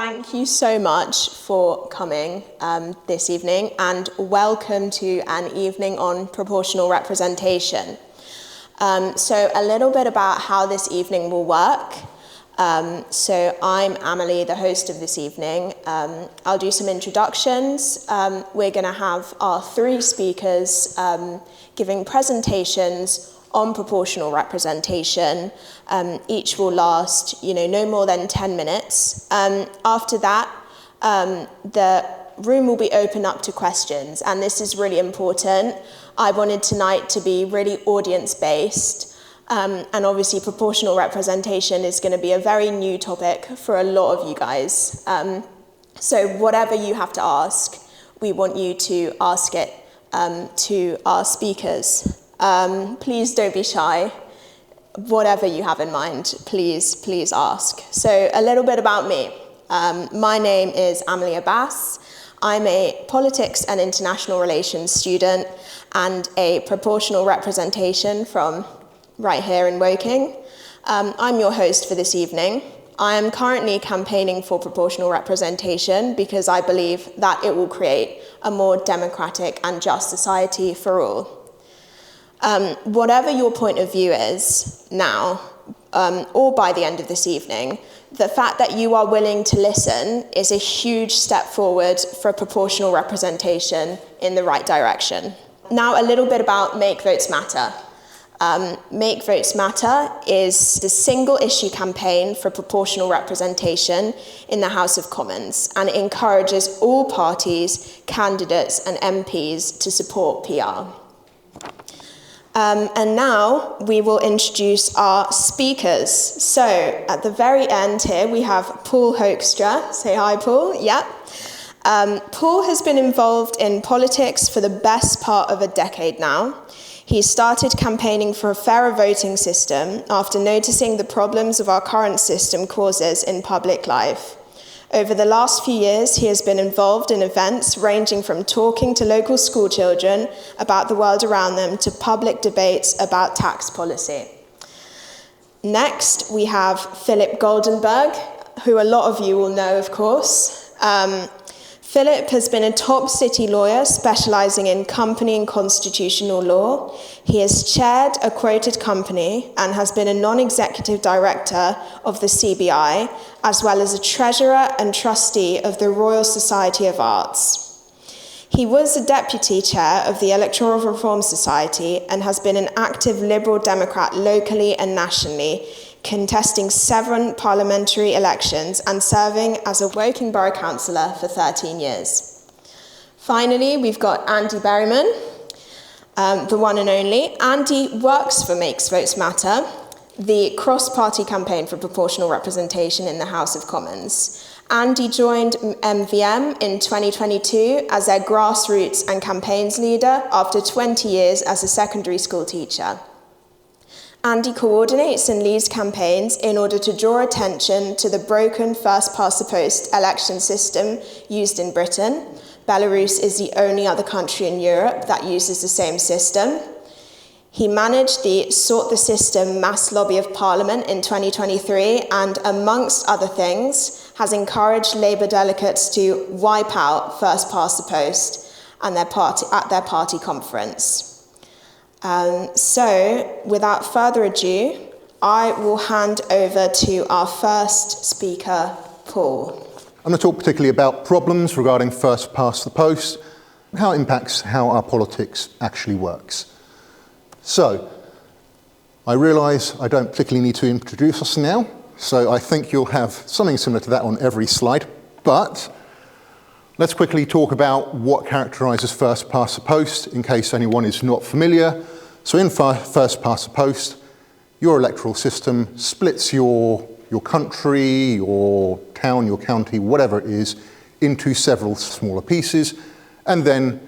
Thank you so much for coming this evening, and welcome to an evening on proportional representation. So a little bit about how this evening will work. So I'm Amelie, the host of this evening. I'll do some introductions. We're going to have our three speakers giving presentations on proportional representation. Each will last, no more than 10 minutes. After that, the room will be open up to questions, and this is really important. I wanted tonight to be really audience-based, and obviously proportional representation is going to be a very new topic for a lot of you guys. So whatever you have to ask, we want you to ask it to our speakers. Please don't be shy. Whatever you have in mind, please ask. So a little bit about me. My name is Amelie Abass. I'm a politics and international relations student and a proportional representation from right here in Woking. I'm your host for this evening. I am currently campaigning for proportional representation because I believe that it will create a more democratic and just society for all. Whatever your point of view is now, or by the end of this evening, the fact that you are willing to listen is a huge step forward for proportional representation in the right direction. Now, a little bit about Make Votes Matter. Make Votes Matter is the single issue campaign for proportional representation in the House of Commons, and it encourages all parties, candidates and MPs to support PR. And now we will introduce our speakers. So at the very end here, we have Paul Hoekstra. Say hi, Paul. Yeah. Paul has been involved in politics for the best part of a decade now. He started campaigning for a fairer voting system after noticing the problems of our current system causes in public life. Over the last few years, he has been involved in events ranging from talking to local school children about the world around them to public debates about tax policy. Next, we have Philip Goldenberg, who a lot of you will know, of course. Philip has been a top city lawyer specialising in company and constitutional law. He has chaired a quoted company and has been a non-executive director of the CBI, as well as a treasurer and trustee of the Royal Society of Arts. He was a deputy chair of the Electoral Reform Society and has been an active Liberal Democrat locally and nationally, contesting 7 parliamentary elections and serving as a Woking Borough Councillor for 13 years. Finally, we've got Andy Berriman, the one and only. Andy works for Make Votes Matter, the cross-party campaign for proportional representation in the House of Commons. Andy joined MVM in 2022 as their grassroots and campaigns leader after 20 years as a secondary school teacher. Andy coordinates and leads campaigns in order to draw attention to the broken first-past-the-post election system used in Britain. Belarus is the only other country in Europe that uses the same system. He managed the Sort the System mass lobby of Parliament in 2023 and, amongst other things, has encouraged Labour delegates to wipe out first-past-the-post and at their party conference. So, without further ado, I will hand over to our first speaker, Paul. I'm going to talk particularly about problems regarding first past the post, and how it impacts how our politics actually works. So, I realise I don't particularly need to introduce us now, so I think you'll have something similar to that on every slide, but let's quickly talk about what characterises first past the post in case anyone is not familiar. So in first past the post, your electoral system splits your country, your town, your county, whatever it is, into several smaller pieces, and then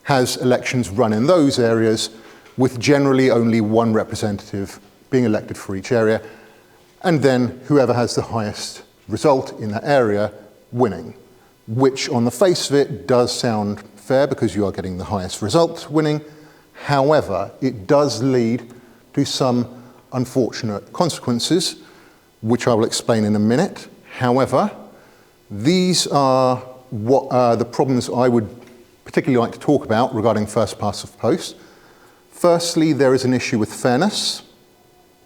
has elections run in those areas with generally only one representative being elected for each area, and then whoever has the highest result in that area winning, which on the face of it does sound fair because you are getting the highest result winning. However, it does lead to some unfortunate consequences, which I will explain in a minute. However, These are what the problems I would particularly like to talk about regarding first past the post. Firstly, there is an issue with fairness,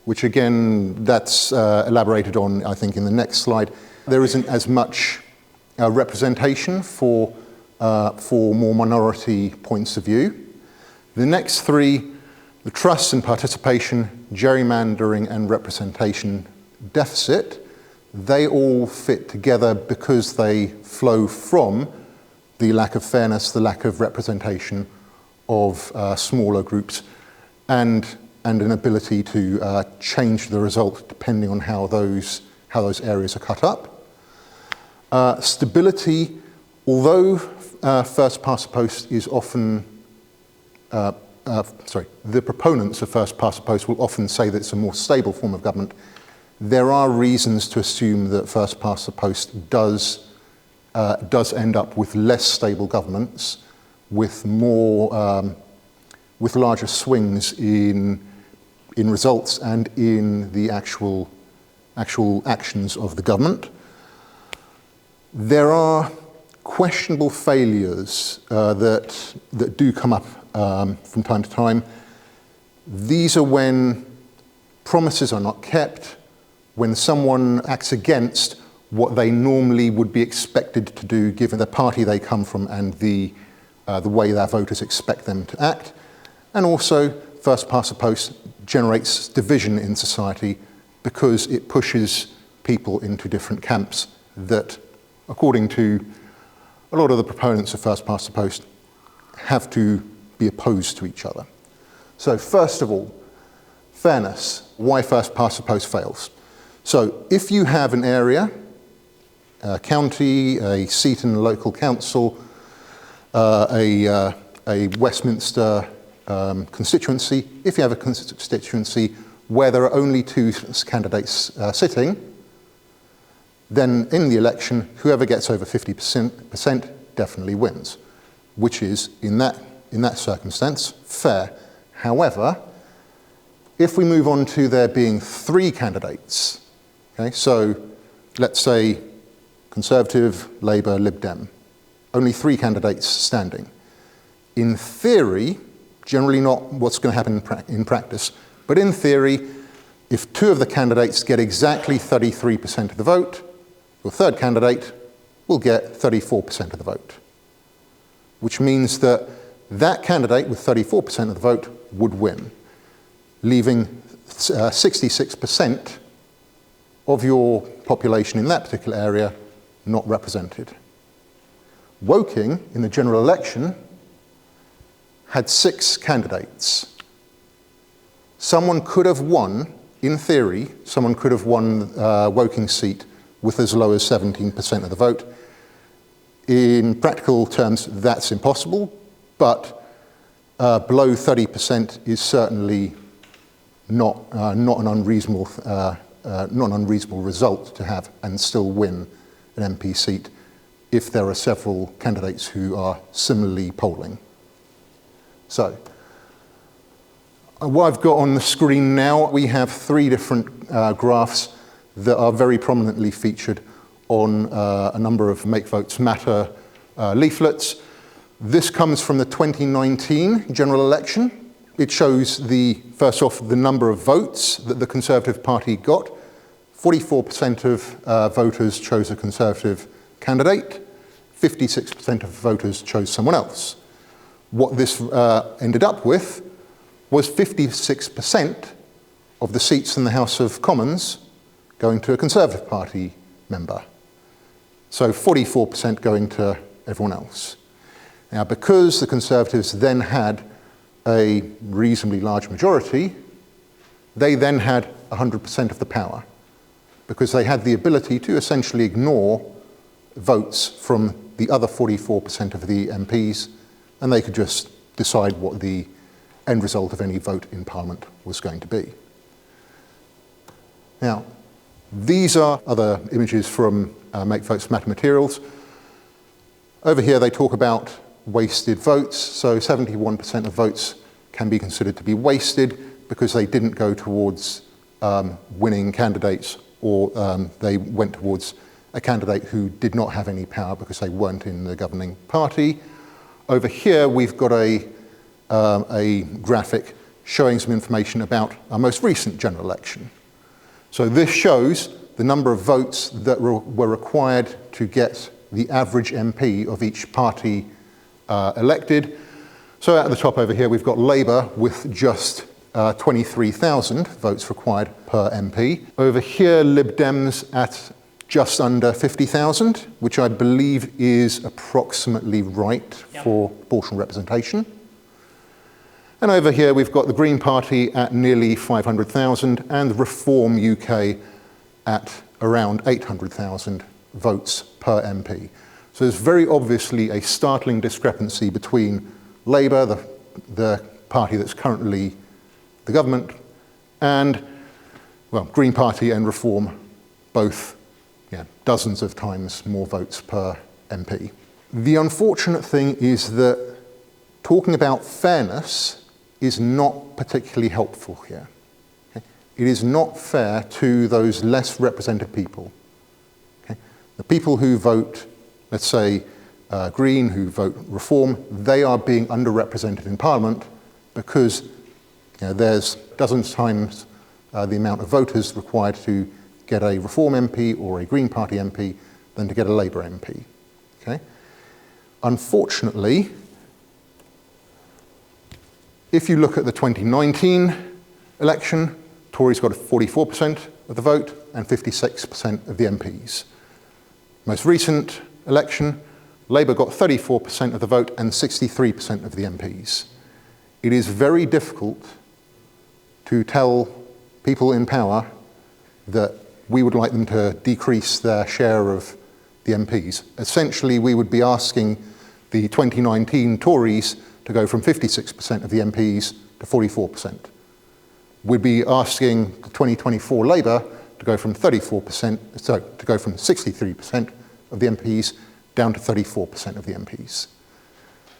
which again, that's elaborated on, I think, in the next slide. There isn't as much representation for more minority points of view. The next three, the trust and participation, gerrymandering and representation deficit, they all fit together because they flow from the lack of fairness, the lack of representation of smaller groups, and an ability to change the result depending on how those areas are cut up. Stability, although first past the post is often, the proponents of first past the post will often say that it's a more stable form of government. There are reasons to assume that first past the post does end up with less stable governments, with larger swings in results and in the actual actions of the government. There are questionable failures that do come up from time to time. These are when promises are not kept, when someone acts against what they normally would be expected to do given the party they come from and the way their voters expect them to act. And also, first past the post generates division in society because it pushes people into different camps that, according to a lot of the proponents of first past the post, have to be opposed to each other. So first of all, fairness, why first past the post fails. So if you have an area, a county, a seat in the local council, a Westminster constituency, if you have a constituency where there are only two candidates sitting, then in the election, whoever gets over 50% definitely wins, which is, in that circumstance, fair. However, if we move on to there being three candidates, okay, so let's say Conservative, Labour, Lib Dem, only three candidates standing. In theory, generally not what's going to happen in practice, but in theory, if two of the candidates get exactly 33% of the vote, your third candidate will get 34% of the vote, which means that that candidate with 34% of the vote would win, leaving 66% of your population in that particular area not represented. Woking, in the general election, had 6 candidates. Someone could have won, in theory, someone could have won Woking's seat with as low as 17% of the vote. In practical terms, that's impossible, but below 30% is certainly not an unreasonable result to have and still win an MP seat if there are several candidates who are similarly polling. So, what I've got on the screen now, we have 3 different graphs that are very prominently featured on a number of Make Votes Matter leaflets. This comes from the 2019 general election. It shows first off, the number of votes that the Conservative Party got. 44% of voters chose a Conservative candidate. 56% of voters chose someone else. What this ended up with was 56% of the seats in the House of Commons going to a Conservative Party member. So 44% going to everyone else. Now, because the Conservatives then had a reasonably large majority, they then had 100% of the power, because they had the ability to essentially ignore votes from the other 44% of the MPs, and they could just decide what the end result of any vote in Parliament was going to be. Now, these are other images from Make Votes Matter materials. Over here they talk about wasted votes, so 71% of votes can be considered to be wasted because they didn't go towards winning candidates, or they went towards a candidate who did not have any power because they weren't in the governing party. Over here, we've got a graphic showing some information about our most recent general election. So this shows the number of votes that were required to get the average MP of each party elected. So at the top over here, we've got Labour with just 23,000 votes required per MP. Over here, Lib Dems at just under 50,000, which I believe is approximately right for proportional representation. And over here, we've got the Green Party at nearly 500,000 and Reform UK at around 800,000 votes per MP. So there's very obviously a startling discrepancy between Labour, the party that's currently the government, and, well, Green Party and Reform, both dozens of times more votes per MP. The unfortunate thing is that talking about fairness is not particularly helpful here. Okay? It is not fair to those less represented people. Okay? The people who vote, let's say, Green, who vote Reform, they are being underrepresented in Parliament because there's dozens of times the amount of voters required to get a Reform MP or a Green Party MP than to get a Labour MP. Okay? Unfortunately, if you look at the 2019 election, Tories got 44% of the vote and 56% of the MPs. Most recent election, Labour got 34% of the vote and 63% of the MPs. It is very difficult to tell people in power that we would like them to decrease their share of the MPs. Essentially, we would be asking the 2019 Tories to go from 56% of the MPs to 44%. We'd be asking the 2024 Labour to go from 63% of the MPs down to 34% of the MPs.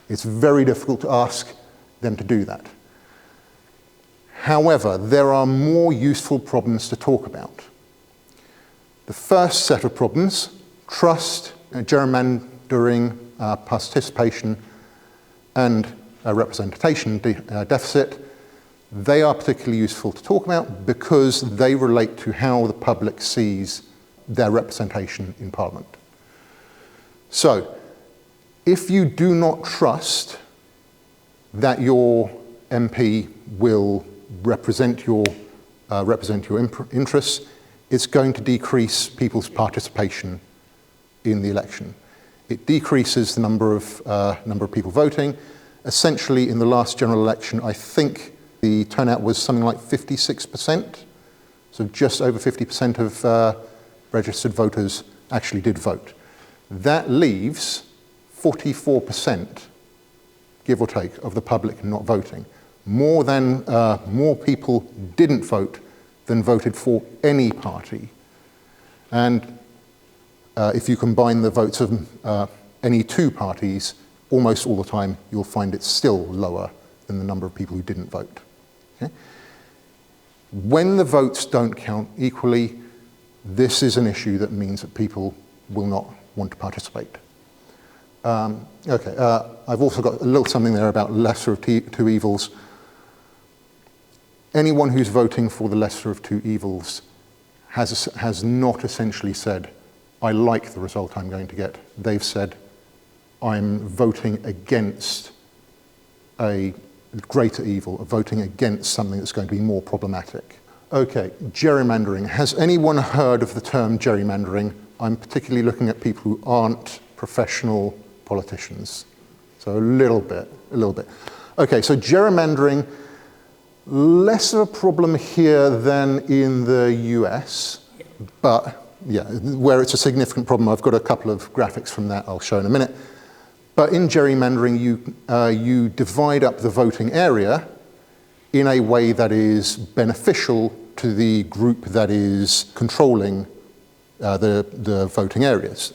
It's very difficult to ask them to do that. However, there are more useful problems to talk about. The first set of problems, trust, gerrymandering, participation, and representation deficit, they are particularly useful to talk about because they relate to how the public sees their representation in Parliament. So, if you do not trust that your MP will represent your interests, it's going to decrease people's participation in the election. It decreases the number of people voting. Essentially, in the last general election, I think the turnout was something like 56%. So just over 50% of registered voters actually did vote. That leaves 44%, give or take, of the public not voting. More people didn't vote than voted for any party. And if you combine the votes of any two parties, almost all the time you'll find it's still lower than the number of people who didn't vote. Okay? When the votes don't count equally, this is an issue that means that people will not want to participate. I've also got a little something there about lesser of two evils. Anyone who's voting for the lesser of two evils has not essentially said, I like the result I'm going to get. They've said, I'm voting against a greater evil, voting against something that's going to be more problematic. Okay, gerrymandering. Has anyone heard of the term gerrymandering? I'm particularly looking at people who aren't professional politicians. So a little bit. Okay, so gerrymandering, less of a problem here than in the US, but yeah, where it's a significant problem, I've got a couple of graphics from that I'll show in a minute. But in gerrymandering, you divide up the voting area in a way that is beneficial to the group that is controlling the voting areas.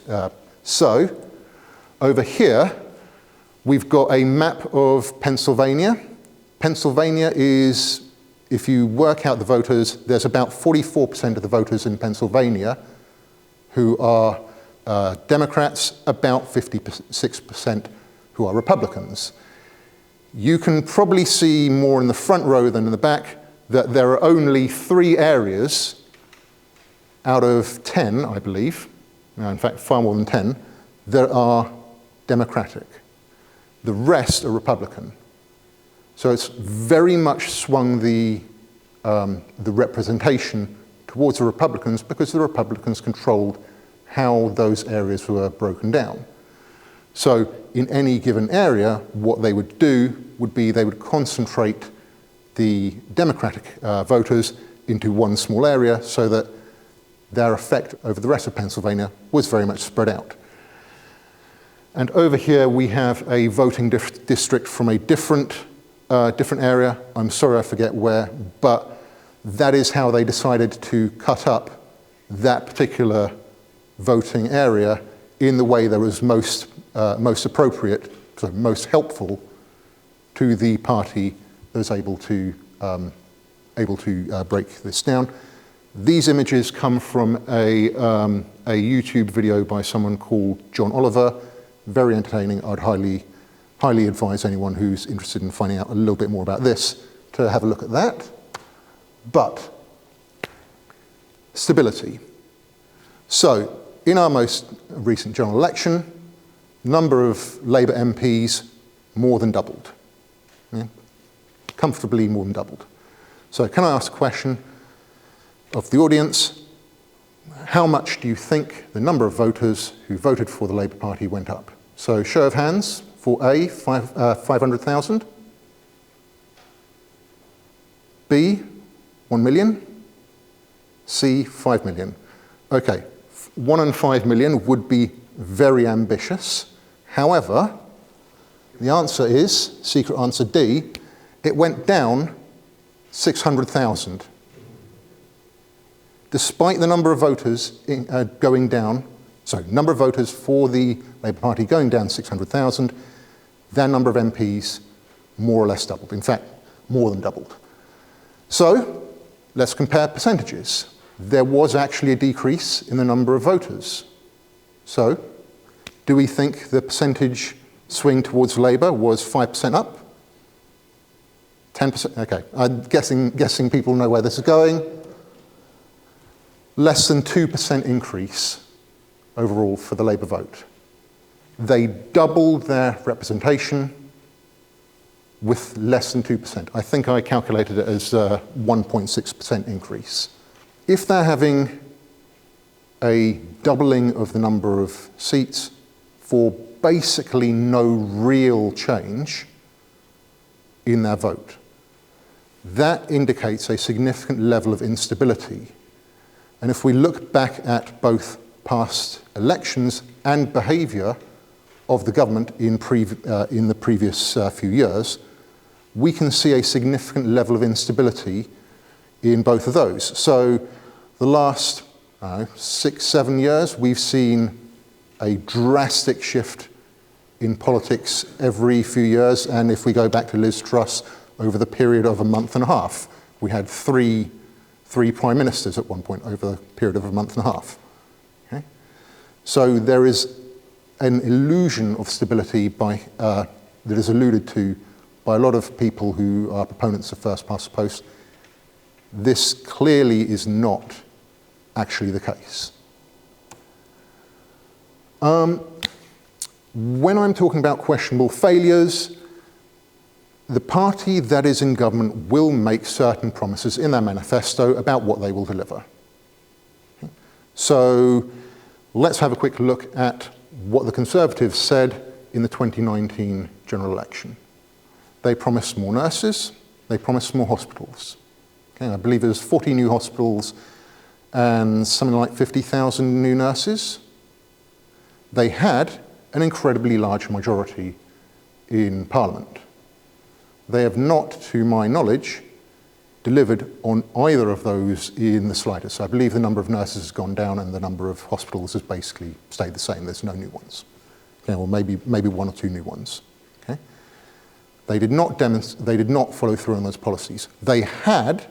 So, over here, we've got a map of Pennsylvania. Pennsylvania is, if you work out the voters, there's about 44% of the voters in Pennsylvania who are Democrats, about 56% who are Republicans. You can probably see more in the front row than in the back that there are only 3 areas out of 10, I believe, in fact far more than 10, that are Democratic. The rest are Republican. So it's very much swung the representation towards the Republicans because the Republicans controlled how those areas were broken down. So in any given area, what they would do would be they would concentrate the Democratic voters into one small area so that their effect over the rest of Pennsylvania was very much spread out. And over here we have a voting district from a different area. I'm sorry I forget where, but that is how they decided to cut up that particular voting area in the way that was most appropriate, so most helpful to the party that was able to break this down. These images come from a YouTube video by someone called John Oliver, very entertaining. I'd highly advise anyone who's interested in finding out a little bit more about this to have a look at that. But stability. So in our most recent general election, number of Labour MPs more than doubled. Yeah? Comfortably more than doubled. So can I ask a question of the audience? How much do you think the number of voters who voted for the Labour Party went up? So show of hands for A, 500,000. B, 1 million. C, 5 million. Okay, 1 and 5 million would be very ambitious. However, the answer is, secret answer D, it went down 600,000. Despite the number of voters going down, so number of voters for the Labour Party going down 600,000, their number of MPs more or less doubled. In fact, more than doubled. So, let's compare percentages. There was actually a decrease in the number of voters. So, do we think the percentage swing towards Labour was 5% up? 10%? Okay, I'm guessing people know where this is going. Less than 2% increase overall for the Labour vote. They doubled their representation with less than 2%. I think I calculated it as a 1.6% increase. If they're having a doubling of the number of seats for basically no real change in their vote, that indicates a significant level of instability. And if we look back at both past elections and behaviour of the government in the previous few years, we can see a significant level of instability in both of those. So the last 6-7 years, we've seen a drastic shift in politics every few years. And if we go back to Liz Truss, over the period of a month and a half, we had three prime ministers at one point over the period of a month and a half. Okay? So there is an illusion of stability that is alluded to by a lot of people who are proponents of first past the post. This clearly is not actually the case. When I'm talking about questionable failures, the party that is in government will make certain promises in their manifesto about what they will deliver. Okay. So let's have a quick look at what the Conservatives said in the 2019 general election. They promised more nurses, they promised more hospitals. Okay, I believe there's 40 new hospitals and something like 50,000 new nurses. They had an incredibly large majority in Parliament. They have not, to my knowledge, delivered on either of those in the slightest. I believe the number of nurses has gone down and the number of hospitals has basically stayed the same. There's no new ones. Okay, well, maybe 1 or 2 new ones. Okay? They did not follow through on those policies. They had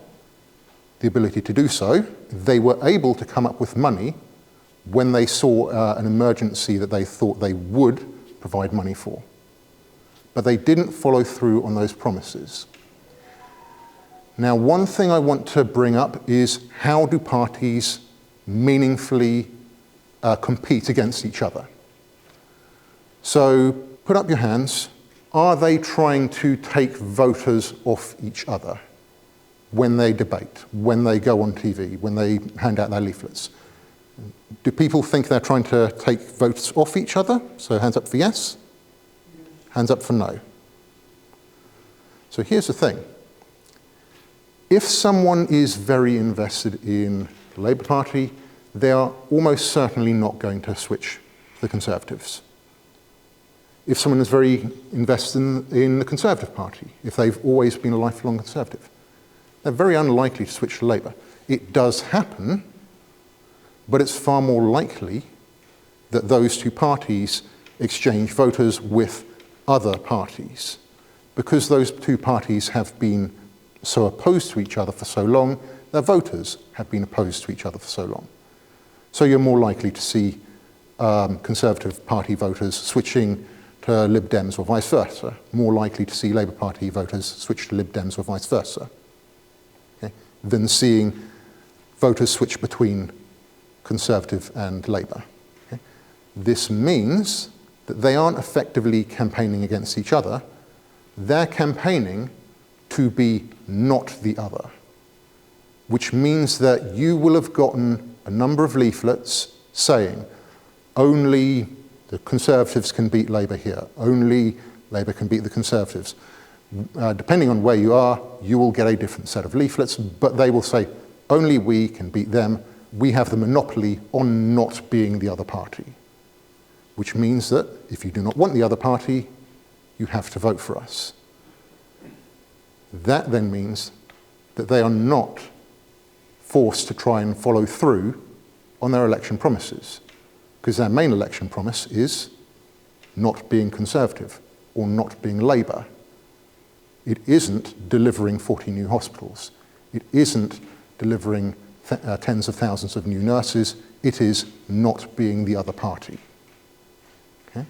the ability to do so. They were able to come up with money when they saw an emergency that they thought they would provide money for. But they didn't follow through on those promises. Now, one thing I want to bring up is, how do parties meaningfully compete against each other? So put up your hands. Are they trying to take voters off each other when they debate, when they go on TV, when they hand out their leaflets? Do people think they're trying to take votes off each other? So hands up for yes, hands up for no. So here's the thing. If someone is very invested in the Labour Party, they are almost certainly not going to switch to the Conservatives. If someone is very invested in the Conservative Party, if they've always been a lifelong Conservative, they're very unlikely to switch to Labour. It does happen, but it's far more likely that those two parties exchange voters with other parties. Because those two parties have been so opposed to each other for so long, their voters have been opposed to each other for so long. So you're more likely to see Conservative Party voters switching to Lib Dems or vice versa, more likely to see Labour Party voters switch to Lib Dems or vice versa, okay, than seeing voters switch between Conservative and Labour. Okay. This means that they aren't effectively campaigning against each other, they're campaigning to be not the other, which means that you will have gotten a number of leaflets saying, only the Conservatives can beat Labour here, only Labour can beat the Conservatives. Depending on where you are, you will get a different set of leaflets, but they will say, only we can beat them, we have the monopoly on not being the other party. Which means that if you do not want the other party, you have to vote for us. That then means that they are not forced to try and follow through on their election promises, because their main election promise is not being Conservative or not being Labour. It isn't delivering 40 new hospitals. It isn't delivering tens of thousands of new nurses. It is not being the other party. Okay?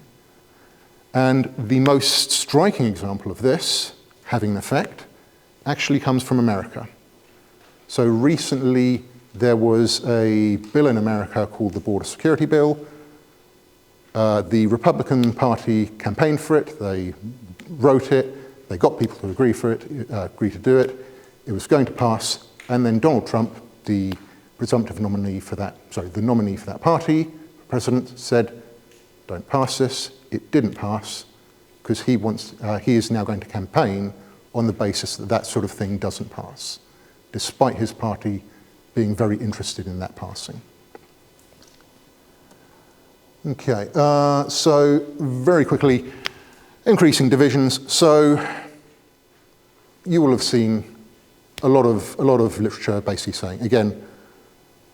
And the most striking example of this having an effect actually comes from America. So recently there was a bill in America called the Border Security Bill. The Republican Party campaigned for it, they wrote it, they got people to agree to do it. It was going to pass, and then Donald Trump, the presumptive nominee for that, the nominee for that party, president, said, don't pass this. It didn't pass because he is now going to campaign on the basis that that sort of thing doesn't pass, despite his party being very interested in that passing. Okay, so very quickly, increasing divisions. So you will have seen a lot of literature basically saying, again,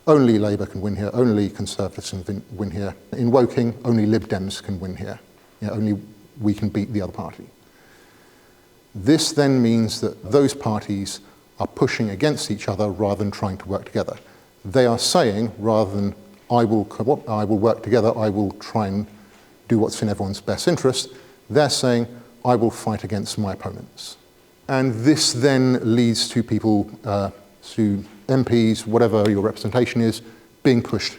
only Labour can win here, only Conservatives can win here. In Woking, only Lib Dems can win here. Only we can beat the other party. This then means that those parties are pushing against each other rather than trying to work together. They are saying, rather than I will work together, I will try and do what's in everyone's best interest, they're saying, I will fight against my opponents. And this then leads to people, to MPs, whatever your representation is, being pushed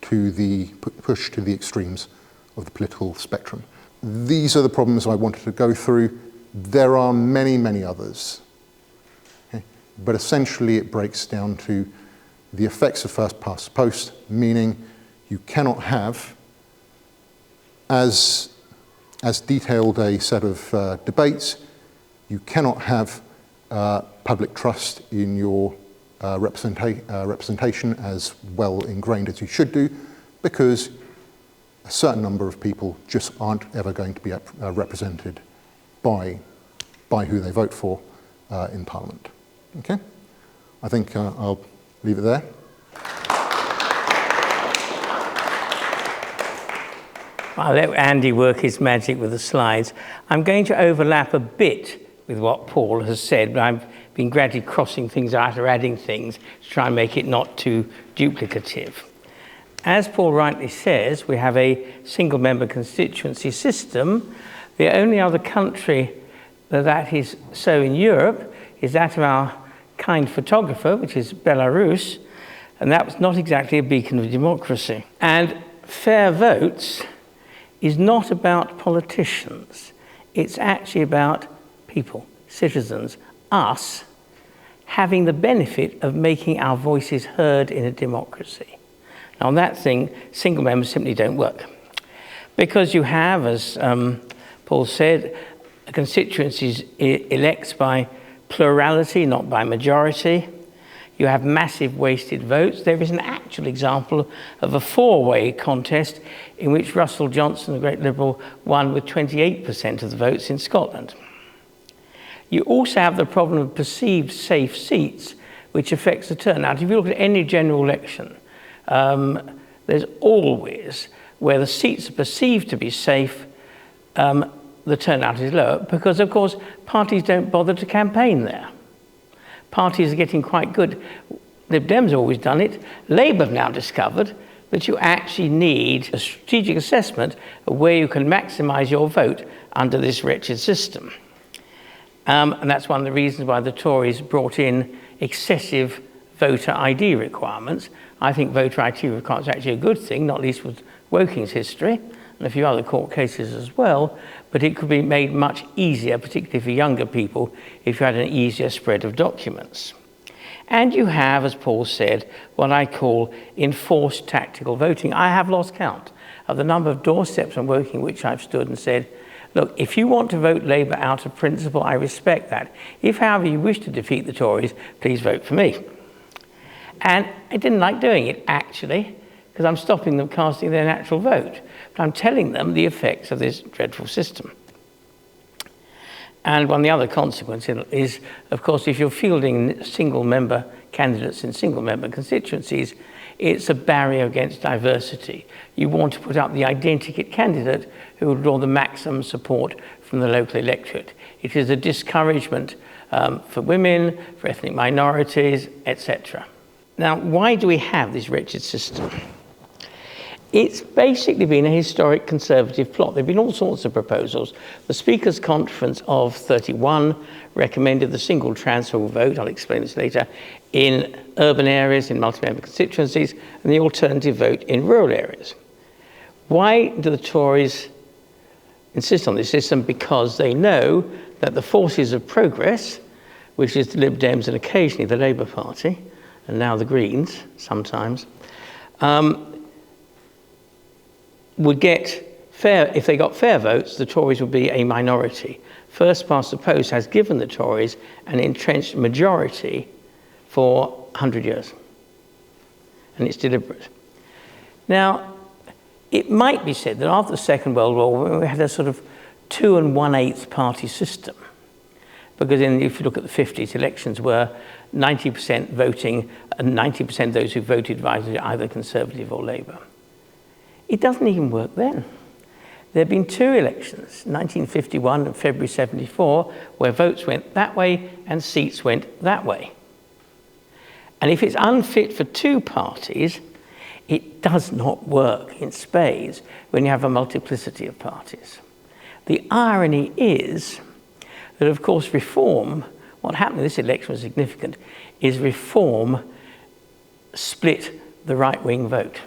to the extremes of the political spectrum. These are the problems I wanted to go through. There are many, many others. Okay? But essentially it breaks down to the effects of first past the post, meaning you cannot have as detailed a set of debates, you cannot have public trust in your representation as well ingrained as you should do, because a certain number of people just aren't ever going to be represented by who they vote for in Parliament. Okay? I think I'll leave it there. I'll let Andy work his magic with the slides. I'm going to overlap a bit with what Paul has said, but I've been gradually crossing things out or adding things to try and make it not too duplicative. as Paul rightly says, we have a single-member constituency system. The only other country that is so in Europe is that of our kind photographer, which is Belarus, and that was not exactly a beacon of democracy. And fair votes is not about politicians. It's actually about people, citizens, us, having the benefit of making our voices heard in a democracy. Now, on that thing, single members simply don't work. Because you have, as Paul said, constituencies elects by plurality, not by majority. You have massive wasted votes. There is an actual example of a four-way contest in which Russell Johnson, the great Liberal, won with 28% of the votes in Scotland. You also have the problem of perceived safe seats, which affects the turnout. If you look at any general election, there's always, where the seats are perceived to be safe, the turnout is lower, because of course parties don't bother to campaign there. Parties are getting quite good. Lib Dem's always done it. Labour have now discovered that you actually need a strategic assessment of where you can maximise your vote under this wretched system. And that's one of the reasons why the Tories brought in excessive voter ID requirements. I think voter ID requirements are actually a good thing, not least with Woking's history and a few other court cases as well, but it could be made much easier, particularly for younger people, if you had an easier spread of documents. And you have, as Paul said, what I call enforced tactical voting. I have lost count of the number of doorsteps on Woking which I've stood and said, look, if you want to vote Labour out of principle, I respect that. If, however, you wish to defeat the Tories, please vote for me. And I didn't like doing it, actually, because I'm stopping them casting their natural vote. But I'm telling them the effects of this dreadful system. And one of the other consequences is, of course, if you're fielding single-member candidates in single-member constituencies, it's a barrier against diversity. You want to put up the identikit candidate who will draw the maximum support from the local electorate. It is a discouragement for women, for ethnic minorities, etc. Now, why do we have this wretched system? It's basically been a historic Conservative plot. There have been all sorts of proposals. The Speaker's Conference of 31 recommended the single transferable vote, I'll explain this later, in urban areas, in multi-member constituencies, and the alternative vote in rural areas. Why do the Tories insist on this system? Because they know that the forces of progress, which is the Lib Dems and occasionally the Labour Party, and now the Greens sometimes, would get fair, if they got fair votes, the Tories would be a minority. First past the post has given the Tories an entrenched majority for 100 years. And it's deliberate. Now, it might be said that after the Second World War, we had a sort of 2 1/8 party system. Because if you look at the 50s, elections were 90% voting and 90% those who voted either Conservative or Labour. It doesn't even work then. There have been 2 elections, 1951 and February 74, where votes went that way and seats went that way. And if it's unfit for 2 parties, it does not work in spades when you have a multiplicity of parties. The irony is that, of course, reform, what happened in this election was significant, is reform split the right-wing vote.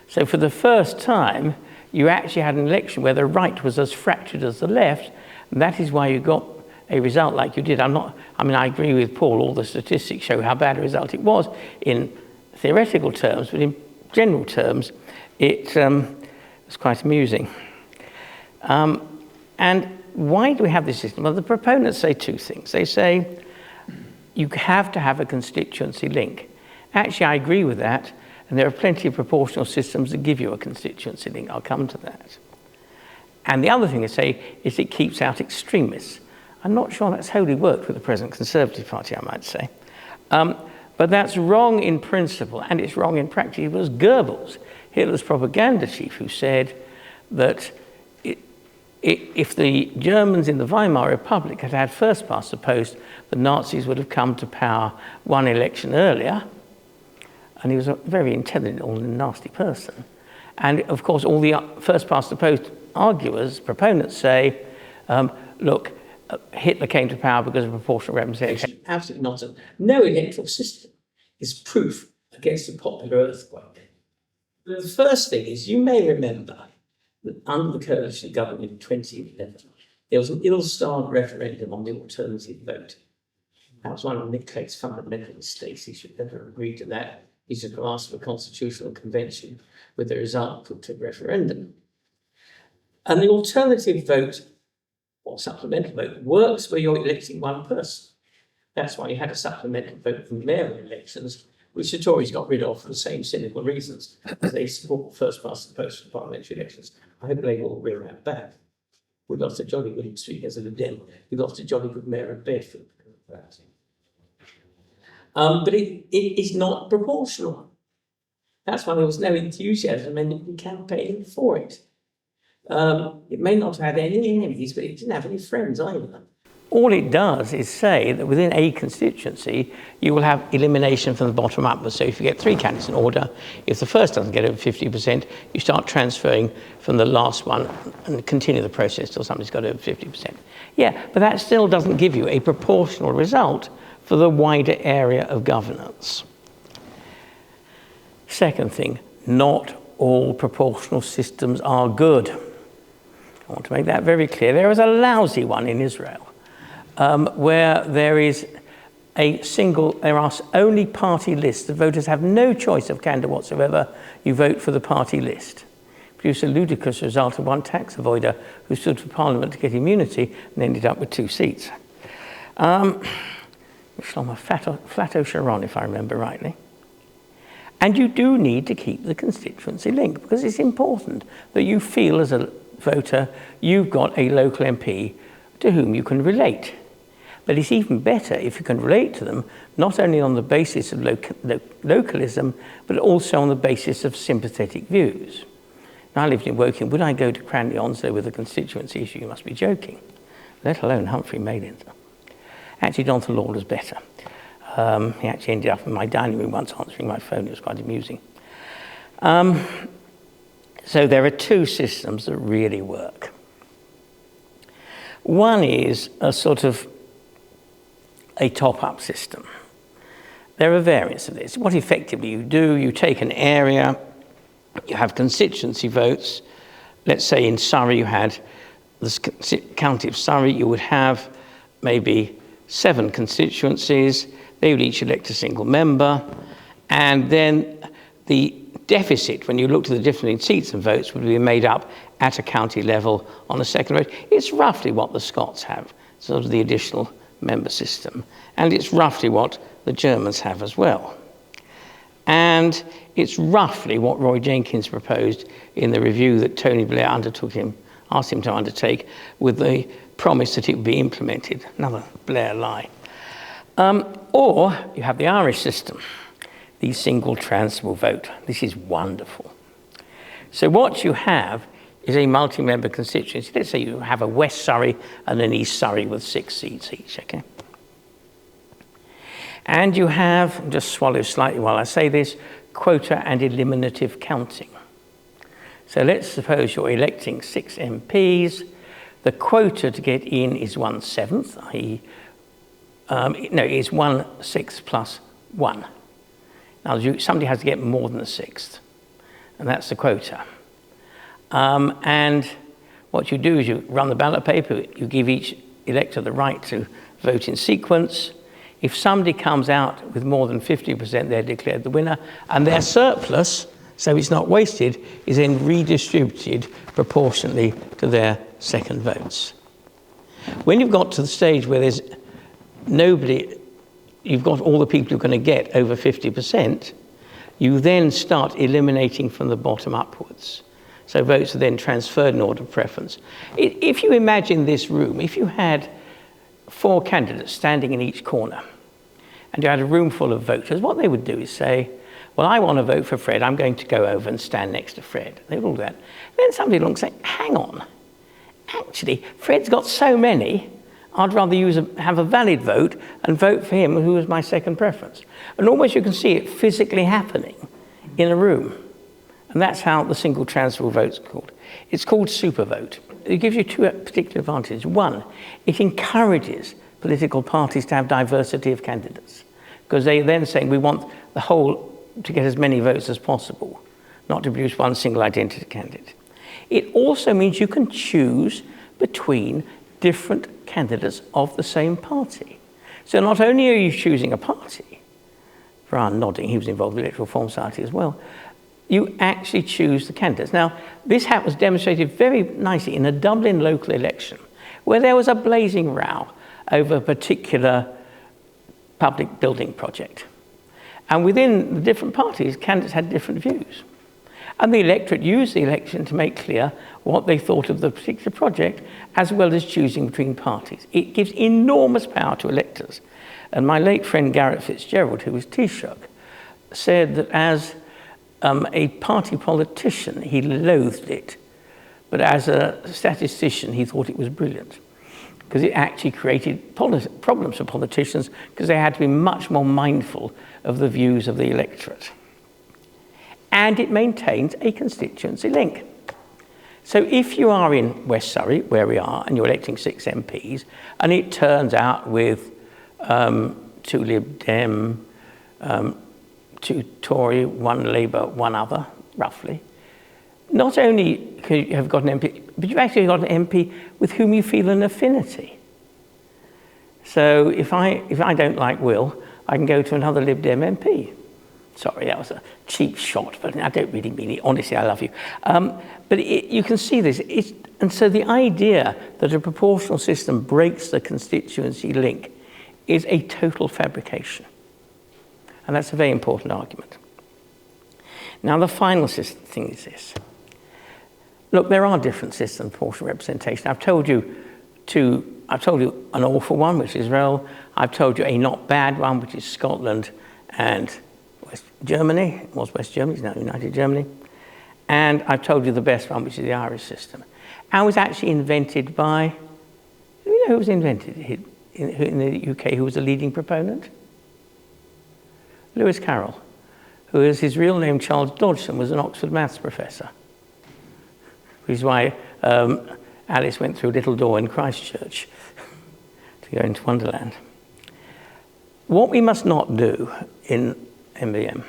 So for the first time, you actually had an election where the right was as fractured as the left, and that is why you got a result like you did. I agree with Paul, all the statistics show how bad a result it was in theoretical terms, but in general terms, it was quite amusing. And why do we have this system? Well, the proponents say 2 things. They say you have to have a constituency link. Actually, I agree with that. And there are plenty of proportional systems that give you a constituency link. I'll come to that. And the other thing they say is it keeps out extremists. I'm not sure that's wholly worked with the present Conservative Party, I might say. But that's wrong in principle, and it's wrong in practice. It was Goebbels, Hitler's propaganda chief, who said that if the Germans in the Weimar Republic had had first past the post, the Nazis would have come to power 1 election earlier. and he was a very intelligent and nasty person. And of course, all the first past the post arguers, proponents say, look, Hitler came to power because of proportional representation. Absolutely nonsense. No electoral system is proof against a popular earthquake. The first thing is, you may remember that under the coalition government in 2011, there was an ill-starred referendum on the alternative vote. That was one of Nick Clegg's fundamental mistakes. He should never have agreed to that. He should have asked for a constitutional convention with the result put to referendum. And the alternative vote, or supplemental vote, works where you're electing one person. That's why you had a supplemental vote for mayoral elections, which the Tories got rid of for the same cynical reasons. They support first past the post for parliamentary elections. I hope they will rear out back. We lost a jolly good street as a Lib Dem. We lost a jolly good mayor of Bedford because of that. But it is not proportional. That's why there was no enthusiasm in campaigning for it. It may not have had any enemies, but it didn't have any friends either. All it does is say that within a constituency, you will have elimination from the bottom upwards. So if you get 3 candidates in order, if the first doesn't get over 50%, you start transferring from the last one and continue the process till somebody's got over 50%. Yeah, but that still doesn't give you a proportional result for the wider area of governance. Second thing, not all proportional systems are good. I want to make that very clear. There is a lousy one in Israel, where there are only party lists. The voters have no choice of candidate whatsoever. You vote for the party list. Produced a ludicrous result of one tax avoider who stood for Parliament to get immunity and ended up with 2 seats. Shlomo Flato Sharon, if I remember rightly. And you do need to keep the constituency link, because it's important that you feel as a voter you've got a local MP to whom you can relate. But it's even better if you can relate to them not only on the basis of localism, but also on the basis of sympathetic views. Now, I lived in Woking. Would I go to Cranley Onslow with a constituency issue? You must be joking. Let alone Humphrey Maidens. Actually, Jonathan Law was better. He actually ended up in my dining room once answering my phone. It was quite amusing. So there are 2 systems that really work. One is a sort of a top-up system. There are variants of this. What effectively you do, you take an area, you have constituency votes. Let's say in Surrey you had the county of Surrey, you would have maybe 7 constituencies. They would each elect a single member. And then the deficit, when you looked at the difference in seats and votes, would be made up at a county level on a second vote. It's roughly what the Scots have, sort of the additional member system. And it's roughly what the Germans have as well. And it's roughly what Roy Jenkins proposed in the review that Tony Blair asked him to undertake, with the promise that it would be implemented. Another Blair lie. Or you have the Irish system, the single transferable vote. This is wonderful. So what you have is a multi-member constituency. Let's say you have a West Surrey and an East Surrey with 6 seats each, okay? And you have, just swallow slightly while I say this, quota and eliminative counting. So let's suppose you're electing 6 MPs. The quota to get in is 1/7, i.e., is 1/6 plus 1. Now, somebody has to get more than a 1/6, and that's the quota. And what you do is you run the ballot paper, you give each elector the right to vote in sequence. If somebody comes out with more than 50%, they're declared the winner, and their surplus, so it's not wasted, is then redistributed proportionally to their second votes. When you've got to the stage where there's nobody, you've got all the people who are going to get over 50%, you then start eliminating from the bottom upwards. So votes are then transferred in order of preference. If you imagine this room, if you had 4 candidates standing in each corner, and you had a room full of voters, what they would do is say, well, I want to vote for Fred, I'm going to go over and stand next to Fred. They would all do that. Then somebody will say, hang on, actually, Fred's got so many, I'd rather have a valid vote and vote for him who was my second preference. And almost you can see it physically happening in a room. And that's how the single transferable vote's called. It's called super vote. It gives you two particular advantages. One, it encourages political parties to have diversity of candidates, because they then say we want the whole to get as many votes as possible, not to produce one single identity candidate. It also means you can choose between different candidates of the same party. So not only are you choosing a party, Brian nodding, he was involved with the Electoral Reform Society as well, you actually choose the candidates. Now, this was demonstrated very nicely in a Dublin local election, where there was a blazing row over a particular public building project. And within the different parties, candidates had different views. And the electorate used the election to make clear what they thought of the particular project, as well as choosing between parties. It gives enormous power to electors. And my late friend Garrett Fitzgerald, who was Taoiseach, said that as a party politician, he loathed it. But as a statistician, he thought it was brilliant, because it actually created problems for politicians, because they had to be much more mindful of the views of the electorate. And it maintains a constituency link. So if you are in West Surrey, where we are, and you're electing 6 MPs, and it turns out with 2 Lib Dem, 2 Tory, 1 Labour, 1 other, roughly, not only have you got an MP, but you've actually got an MP with whom you feel an affinity. So if I don't like Will, I can go to another Lib Dem MP. Sorry, that was a cheap shot, but I don't really mean it. Honestly, I love you. But you can see this. And so the idea that a proportional system breaks the constituency link is a total fabrication. And that's a very important argument. Now, the final thing is this. Look, there are different systems of proportional representation. I've told you an awful one, which is Israel. I've told you a not bad one, which is Scotland and West Germany. It was West Germany, it's now United Germany. And I've told you the best one, which is the Irish system. And was actually invented by, do you know who was invented in the UK, who was the leading proponent? Lewis Carroll, who is his real name, Charles Dodgson, was an Oxford maths professor. Which is why Alice went through a little door in Christchurch to go into Wonderland. What we must not do in MVM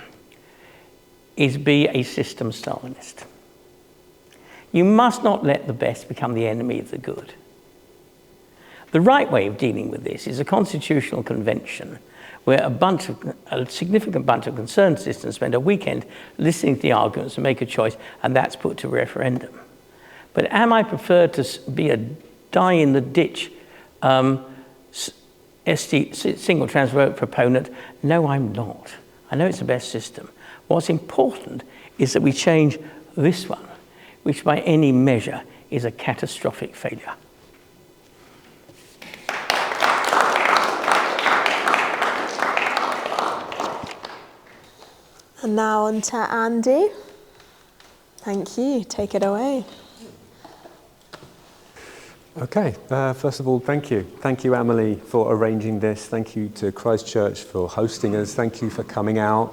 is be a system Stalinist. You must not let the best become the enemy of the good. The right way of dealing with this is a constitutional convention where a significant bunch of concerned citizens spend a weekend listening to the arguments and make a choice, and that's put to referendum. But am I preferred to be a die-in-the-ditch single transfer vote proponent? No, I'm not. I know it's the best system. What's important is that we change this one, which by any measure is a catastrophic failure. And now on to Andy. Thank you. Take it away. Okay, first of all, thank you. Thank you, Amelie, for arranging this. Thank you to Christchurch for hosting us. Thank you for coming out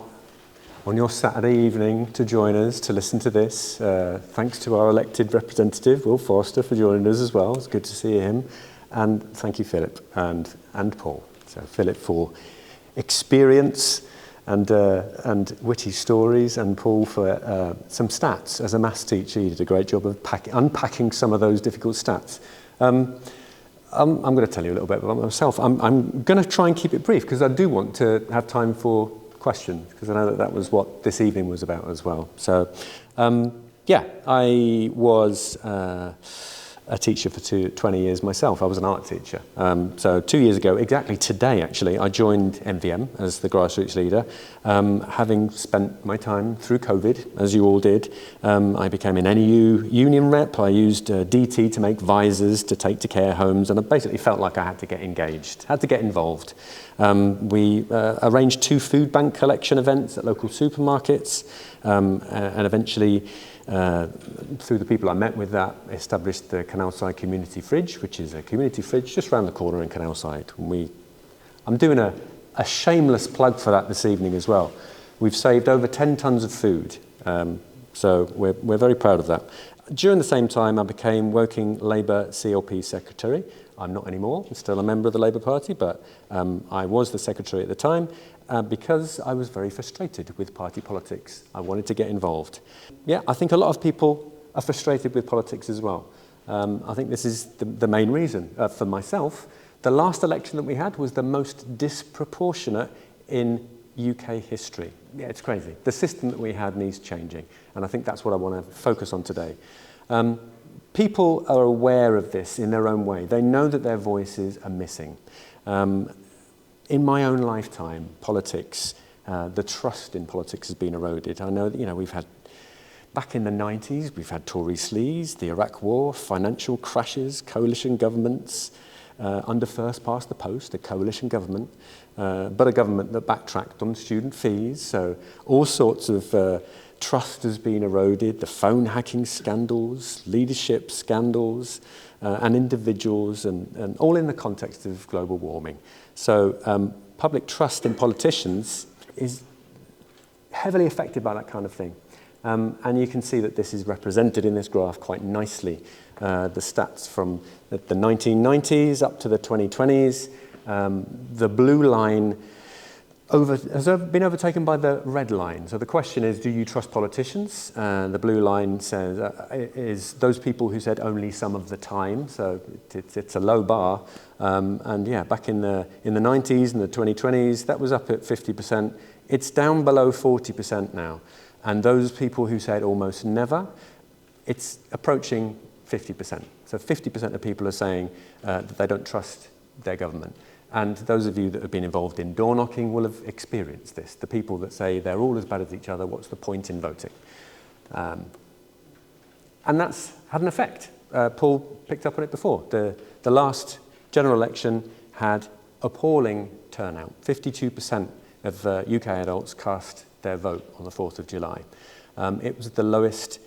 on your Saturday evening to join us, to listen to this. Thanks to our elected representative, Will Forster, for joining us as well. It's good to see him. And thank you, Philip and Paul. So Philip for experience and witty stories, and Paul for some stats. As a maths teacher, he did a great job of unpacking some of those difficult stats. I'm going to tell you a little bit about myself. I'm going to try and keep it brief, because I do want to have time for questions, because I know that was what this evening was about as well. So, yeah, I was a teacher for 20 years myself. I was an art teacher. So 2 years ago, exactly today actually, I joined MVM as the Grassroots leader. Having spent my time through COVID, as you all did, I became an NEU union rep. I used DT to make visors to take to care homes, and I basically felt like I had to get engaged, had to get involved. We arranged 2 food bank collection events at local supermarkets, and eventually through the people I met with that, established the Canalside Community Fridge, which is a community fridge just around the corner in Canalside. I'm doing a shameless plug for that this evening as well. We've saved over 10 tonnes of food, so we're very proud of that. During the same time, I became Woking Labour CLP Secretary. I'm not anymore, I'm still a member of the Labour Party, but I was the Secretary at the time because I was very frustrated with party politics. I wanted to get involved. Yeah, I think a lot of people are frustrated with politics as well. I think this is the main reason. For myself, the last election that we had was the most disproportionate in UK history. Yeah, it's crazy. The system that we had needs changing, and I think that's what I want to focus on today. People are aware of this in their own way. They know that their voices are missing. In my own lifetime, politics, the trust in politics has been eroded. I know that, we've had, back in the 90s, we've had Tory sleaze, the Iraq War, financial crashes, coalition governments, under first past the post, a coalition government, but a government that backtracked on student fees. So all sorts of trust has been eroded, the phone hacking scandals, leadership scandals, and individuals, and all in the context of global warming. So public trust in politicians is heavily affected by that kind of thing. And you can see that this is represented in this graph quite nicely. The stats from the 1990s up to the 2020s. The blue line has been overtaken by the red line. So the question is, do you trust politicians? The blue line says is those people who said only some of the time. So it's a low bar. And yeah, back in the 90s and the 2020s, that was up at 50%. It's down below 40% now. And those people who said almost never, it's approaching 50%. So 50% of people are saying that they don't trust their government. And those of you that have been involved in door knocking will have experienced this. The people that say they're all as bad as each other, what's the point in voting? And that's had an effect. Paul picked up on it before. The last general election had appalling turnout. 52% of UK adults cast their vote on the 4th of July. It was the lowest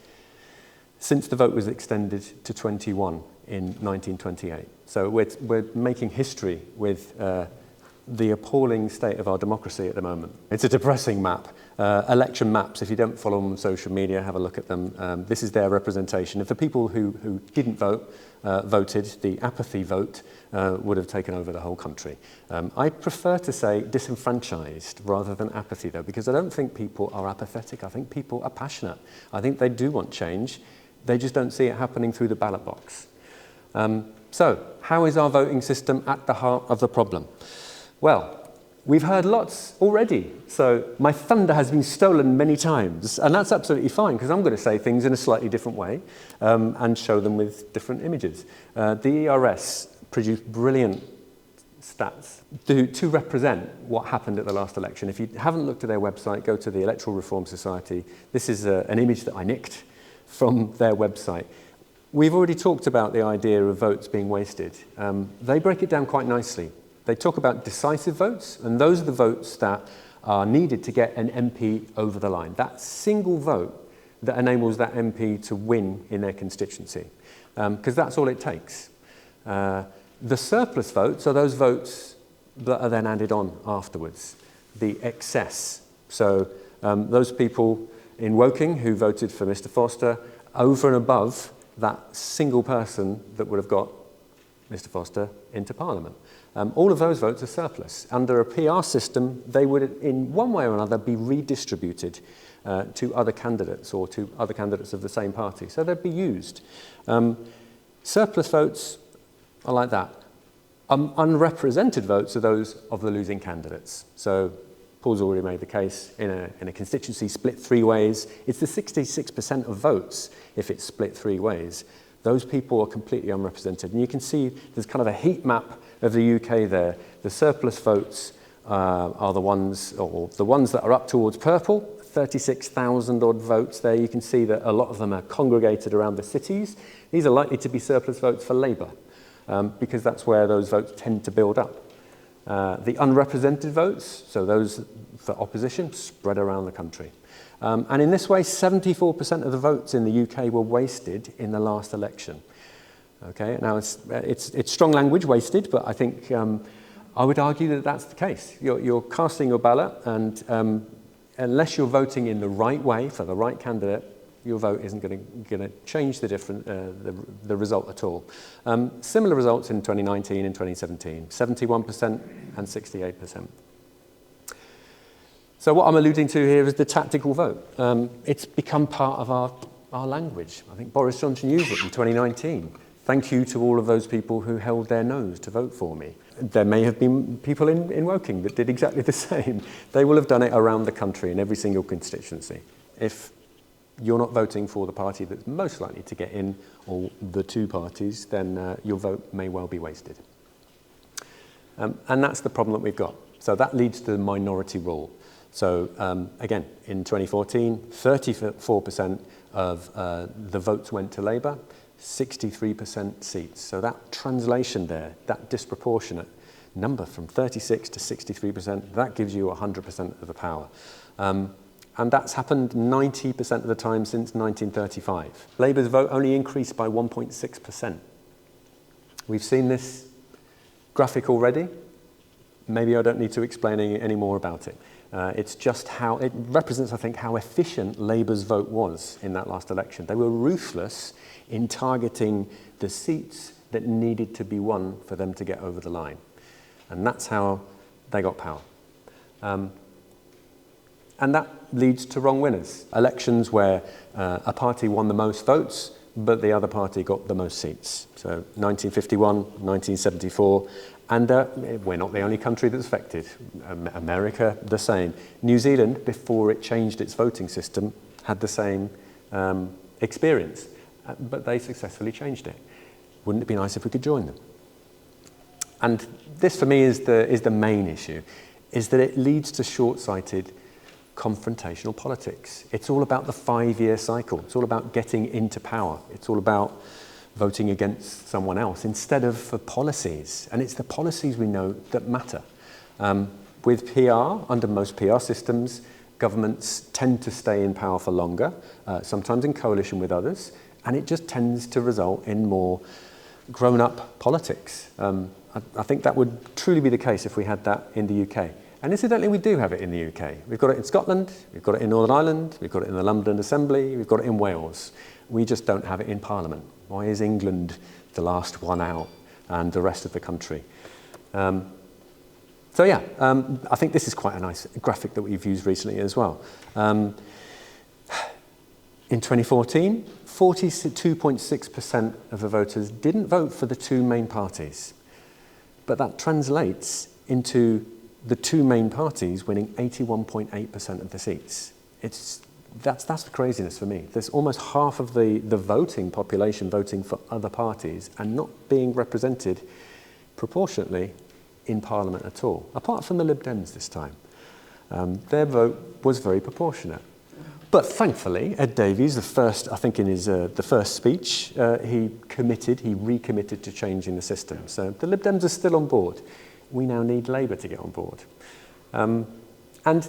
since the vote was extended to 21 in 1928. So we're making history with the appalling state of our democracy at the moment. It's a depressing map. Election maps, if you don't follow them on social media, have a look at them. This is their representation. If the people who didn't vote voted, the apathy vote would have taken over the whole country. I prefer to say disenfranchised rather than apathy, though, because I don't think people are apathetic. I think people are passionate. I think they do want change. They just don't see it happening through the ballot box. So, how is our voting system at the heart of the problem? Well, we've heard lots already. So, my thunder has been stolen many times, and that's absolutely fine, because I'm going to say things in a slightly different way and show them with different images. The ERS produced brilliant stats to represent what happened at the last election. If you haven't looked at their website, go to the Electoral Reform Society. This is an image that I nicked from their website. We've already talked about the idea of votes being wasted. They break it down quite nicely. They talk about decisive votes, and those are the votes that are needed to get an MP over the line. That single vote that enables that MP to win in their constituency, because that's all it takes. The surplus votes are those votes that are then added on afterwards, the excess. So those people in Woking who voted for Mr. Forster over and above that single person that would have got Mr. Forster into Parliament. All of those votes are surplus. Under a PR system, they would, in one way or another, be redistributed to other candidates or to other candidates of the same party. So they'd be used. Surplus votes are like that. Unrepresented votes are those of the losing candidates. So Paul's already made the case in a constituency split three ways. It's the 66% of votes if it's split three ways. Those people are completely unrepresented. And you can see there's kind of a heat map of the UK there. The surplus votes are the ones that are up towards purple, 36,000 odd votes there. You can see that a lot of them are congregated around the cities. These are likely to be surplus votes for Labour because that's where those votes tend to build up. The unrepresented votes, so those for opposition, spread around the country. And in this way, 74% of the votes in the UK were wasted in the last election. Okay, now it's strong language, wasted, but I think I would argue that that's the case. You're casting your ballot, and unless you're voting in the right way for the right candidate, your vote isn't going to change the result at all. Similar results in 2019 and 2017, 71% and 68%. So what I'm alluding to here is the tactical vote. It's become part of our language. I think Boris Johnson used it in 2019. Thank you to all of those people who held their nose to vote for me. There may have been people in Woking that did exactly the same. They will have done it around the country in every single constituency. If you're not voting for the party that's most likely to get in, or the two parties, then your vote may well be wasted. And that's the problem that we've got. So that leads to the minority rule. So again, in 2014, 34% of the votes went to Labour, 63% seats. So that translation there, that disproportionate number from 36 to 63%, that gives you 100% of the power. And that's happened 90% of the time since 1935. Labour's vote only increased by 1.6%. We've seen this graphic already. Maybe I don't need to explain any more about it. It's just how it represents, I think, how efficient Labour's vote was in that last election. They were ruthless in targeting the seats that needed to be won for them to get over the line. And that's how they got power. And that leads to wrong winners. Elections where a party won the most votes, but the other party got the most seats. So 1951, 1974, and we're not the only country that's affected. America, the same. New Zealand, before it changed its voting system, had the same experience, but they successfully changed it. Wouldn't it be nice if we could join them? And this, for me, is the main issue, is that it leads to short-sighted confrontational politics. It's all about the 5-year cycle. It's all about getting into power. It's all about voting against someone else instead of for policies. And it's the policies we know that matter. With PR, under most PR systems, governments tend to stay in power for longer, sometimes in coalition with others, and it just tends to result in more grown-up politics. I think that would truly be the case if we had that in the UK. And incidentally, we do have it in the UK. We've got it in Scotland, we've got it in Northern Ireland, we've got it in the London Assembly, we've got it in Wales. We just don't have it in Parliament. Why is England the last one out and the rest of the country? I think this is quite a nice graphic that we've used recently as well. In 2014, 42.6% of the voters didn't vote for the two main parties. But that translates into the two main parties winning 81.8% of the seats. That's the craziness for me. There's almost half of the voting population voting for other parties and not being represented proportionately in Parliament at all, apart from the Lib Dems this time. Their vote was very proportionate. But thankfully, Ed Davies, I think in his the first speech, he recommitted to changing the system. So the Lib Dems are still on board. We now need Labour to get on board. And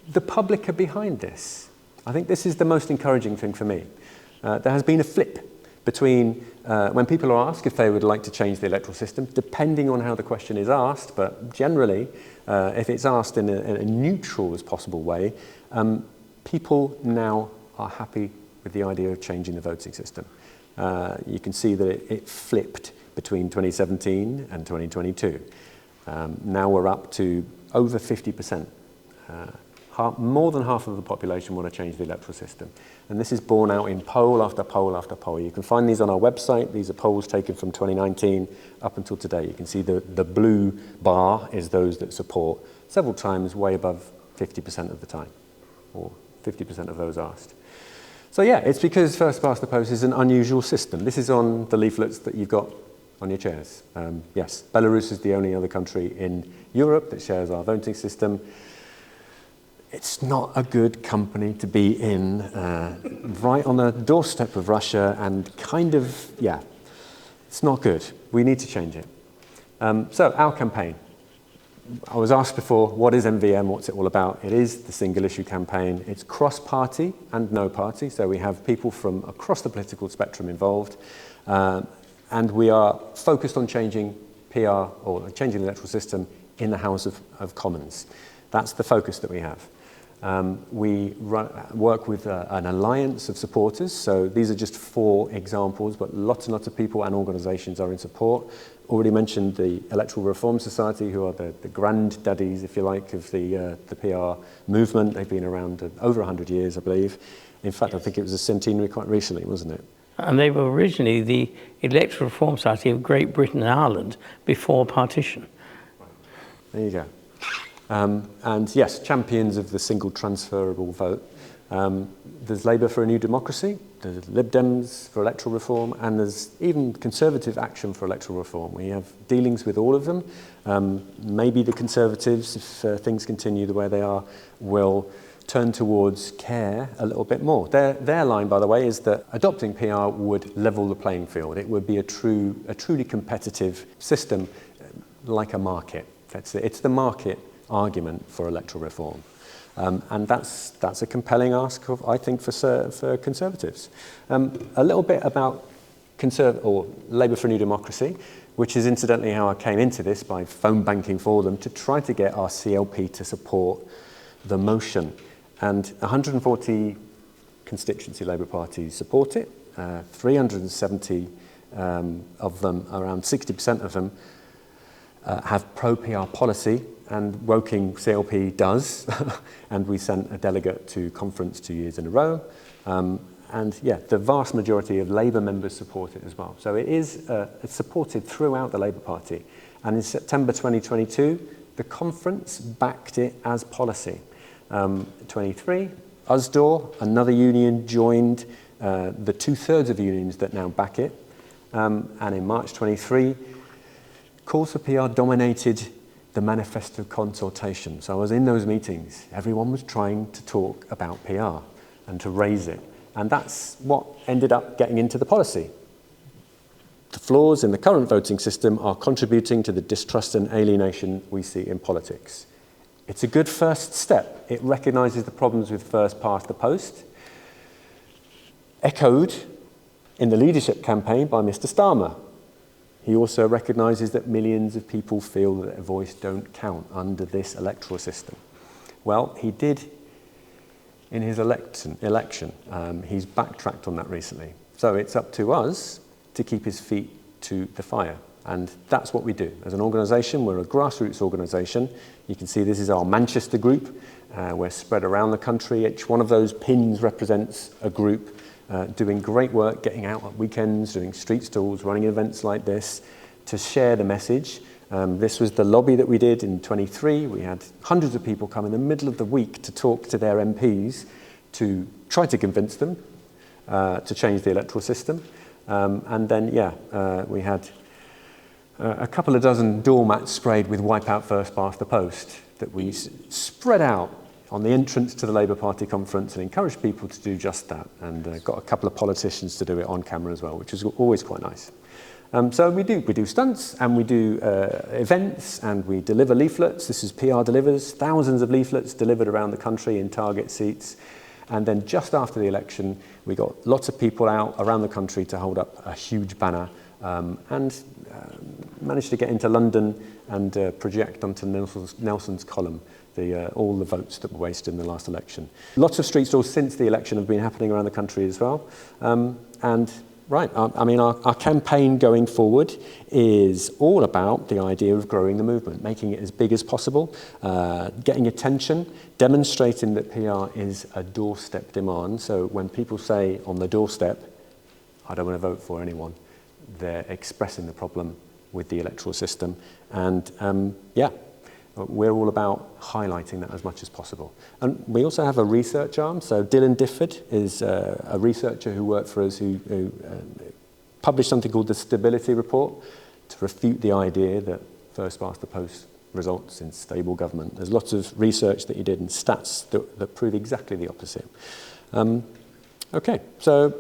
the public are behind this. I think this is the most encouraging thing for me. There has been a flip between when people are asked if they would like to change the electoral system, depending on how the question is asked, but generally, if it's asked in a neutral as possible way, people now are happy with the idea of changing the voting system. You can see that it flipped between 2017 and 2022. Now we're up to over 50%. More than half of the population want to change the electoral system. And this is borne out in poll after poll after poll. You can find these on our website. These are polls taken from 2019 up until today. You can see the blue bar is those that support, several times way above 50% of the time, or 50% of those asked. So yeah, it's because first past the post is an unusual system. This is on the leaflets that you've got on your chairs. Yes, Belarus is the only other country in Europe that shares our voting system. It's not a good company to be in, right on the doorstep of Russia, and it's not good. We need to change it. So our campaign. I was asked before, what is MVM, what's it all about? It is the single issue campaign. It's cross-party and no party, so we have people from across the political spectrum involved, and we are focused on changing PR, or changing the electoral system in the House of Commons. That's the focus that we have. We work with an alliance of supporters, so these are just 4 examples, but lots and lots of people and organisations are in support. Already mentioned the Electoral Reform Society, who are the granddaddies, if you like, of the PR movement. They've been around over 100 years, I believe. In fact, yes. I think it was a centenary quite recently, wasn't it? And they were originally the Electoral Reform Society of Great Britain and Ireland before partition. There you go. And yes, champions of the single transferable vote. There's Labour for a New Democracy, there's Lib Dems for electoral reform, and there's even Conservative Action for Electoral Reform. We have dealings with all of them. Maybe the Conservatives, if things continue the way they are, will turn towards care a little bit more. Their line, by the way, is that adopting PR would level the playing field. It would be a truly competitive system, like a market. It's the market argument for electoral reform. And that's a compelling ask, I think, for Conservatives. A little bit about Labour for a New Democracy, which is incidentally how I came into this, by phone banking for them to try to get our CLP to support the motion. And 140 constituency Labour parties support it, 370 of them, around 60% of them, have pro-PR policy, and Woking CLP does, and we sent a delegate to conference 2 years in a row, and yeah, the vast majority of Labour members support it as well. So it is it's supported throughout the Labour Party, and in September 2022, the conference backed it as policy. 23, USDOR, another union, joined the 2/3 of unions that now back it, and in March 23, calls for PR dominated the manifesto consultation. So I was in those meetings. Everyone was trying to talk about PR and to raise it. And that's what ended up getting into the policy. The flaws in the current voting system are contributing to the distrust and alienation we see in politics. It's a good first step. It recognises the problems with first past the post, echoed in the leadership campaign by Mr. Starmer. He also recognises that millions of people feel that their voice don't count under this electoral system. Well, he did in his election. He's backtracked on that recently. So it's up to us to keep his feet to the fire. And that's what we do. As an organisation, we're a grassroots organisation. You can see this is our Manchester group. We're spread around the country. Each one of those pins represents a group doing great work, getting out at weekends, doing street stalls, running events like this to share the message. This was the lobby that we did in 23. We had hundreds of people come in the middle of the week to talk to their MPs to try to convince them to change the electoral system. And then, we had a couple of dozen doormats sprayed with wipe out first past the post that we spread out on the entrance to the Labour Party conference and encouraged people to do just that, and got a couple of politicians to do it on camera as well, which is always quite nice. So we do stunts, and we do events, and we deliver leaflets. This is PR Delivers, thousands of leaflets delivered around the country in target seats. And then just after the election, we got lots of people out around the country to hold up a huge banner, and managed to get into London and project onto Nelson's column all the votes that were wasted in the last election. Lots of street stalls since the election have been happening around the country as well. Our campaign going forward is all about the idea of growing the movement, making it as big as possible, getting attention, demonstrating that PR is a doorstep demand. So when people say on the doorstep, I don't want to vote for anyone, they're expressing the problem with the electoral system. And we're all about highlighting that as much as possible. And we also have a research arm. So Dylan Difford is a researcher who worked for us who published something called the Stability Report to refute the idea that first past the post results in stable government. There's lots of research that he did and stats that prove exactly the opposite. Okay, so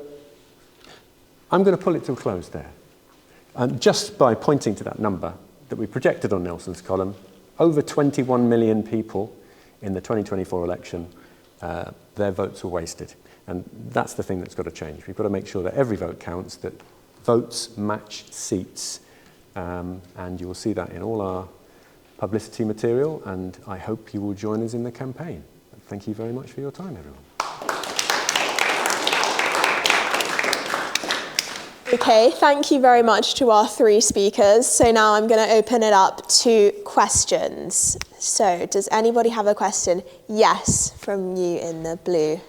I'm going to pull it to a close there. And just by pointing to that number that we projected on Nelson's column, over 21 million people in the 2024 election, their votes were wasted. And that's the thing that's got to change. We've got to make sure that every vote counts, that votes match seats. And you will see that in all our publicity material, and I hope you will join us in the campaign. Thank you very much for your time, everyone. Okay, thank you very much to our three speakers. So now I'm going to open it up to questions. So does anybody have a question? Yes, from you in the blue.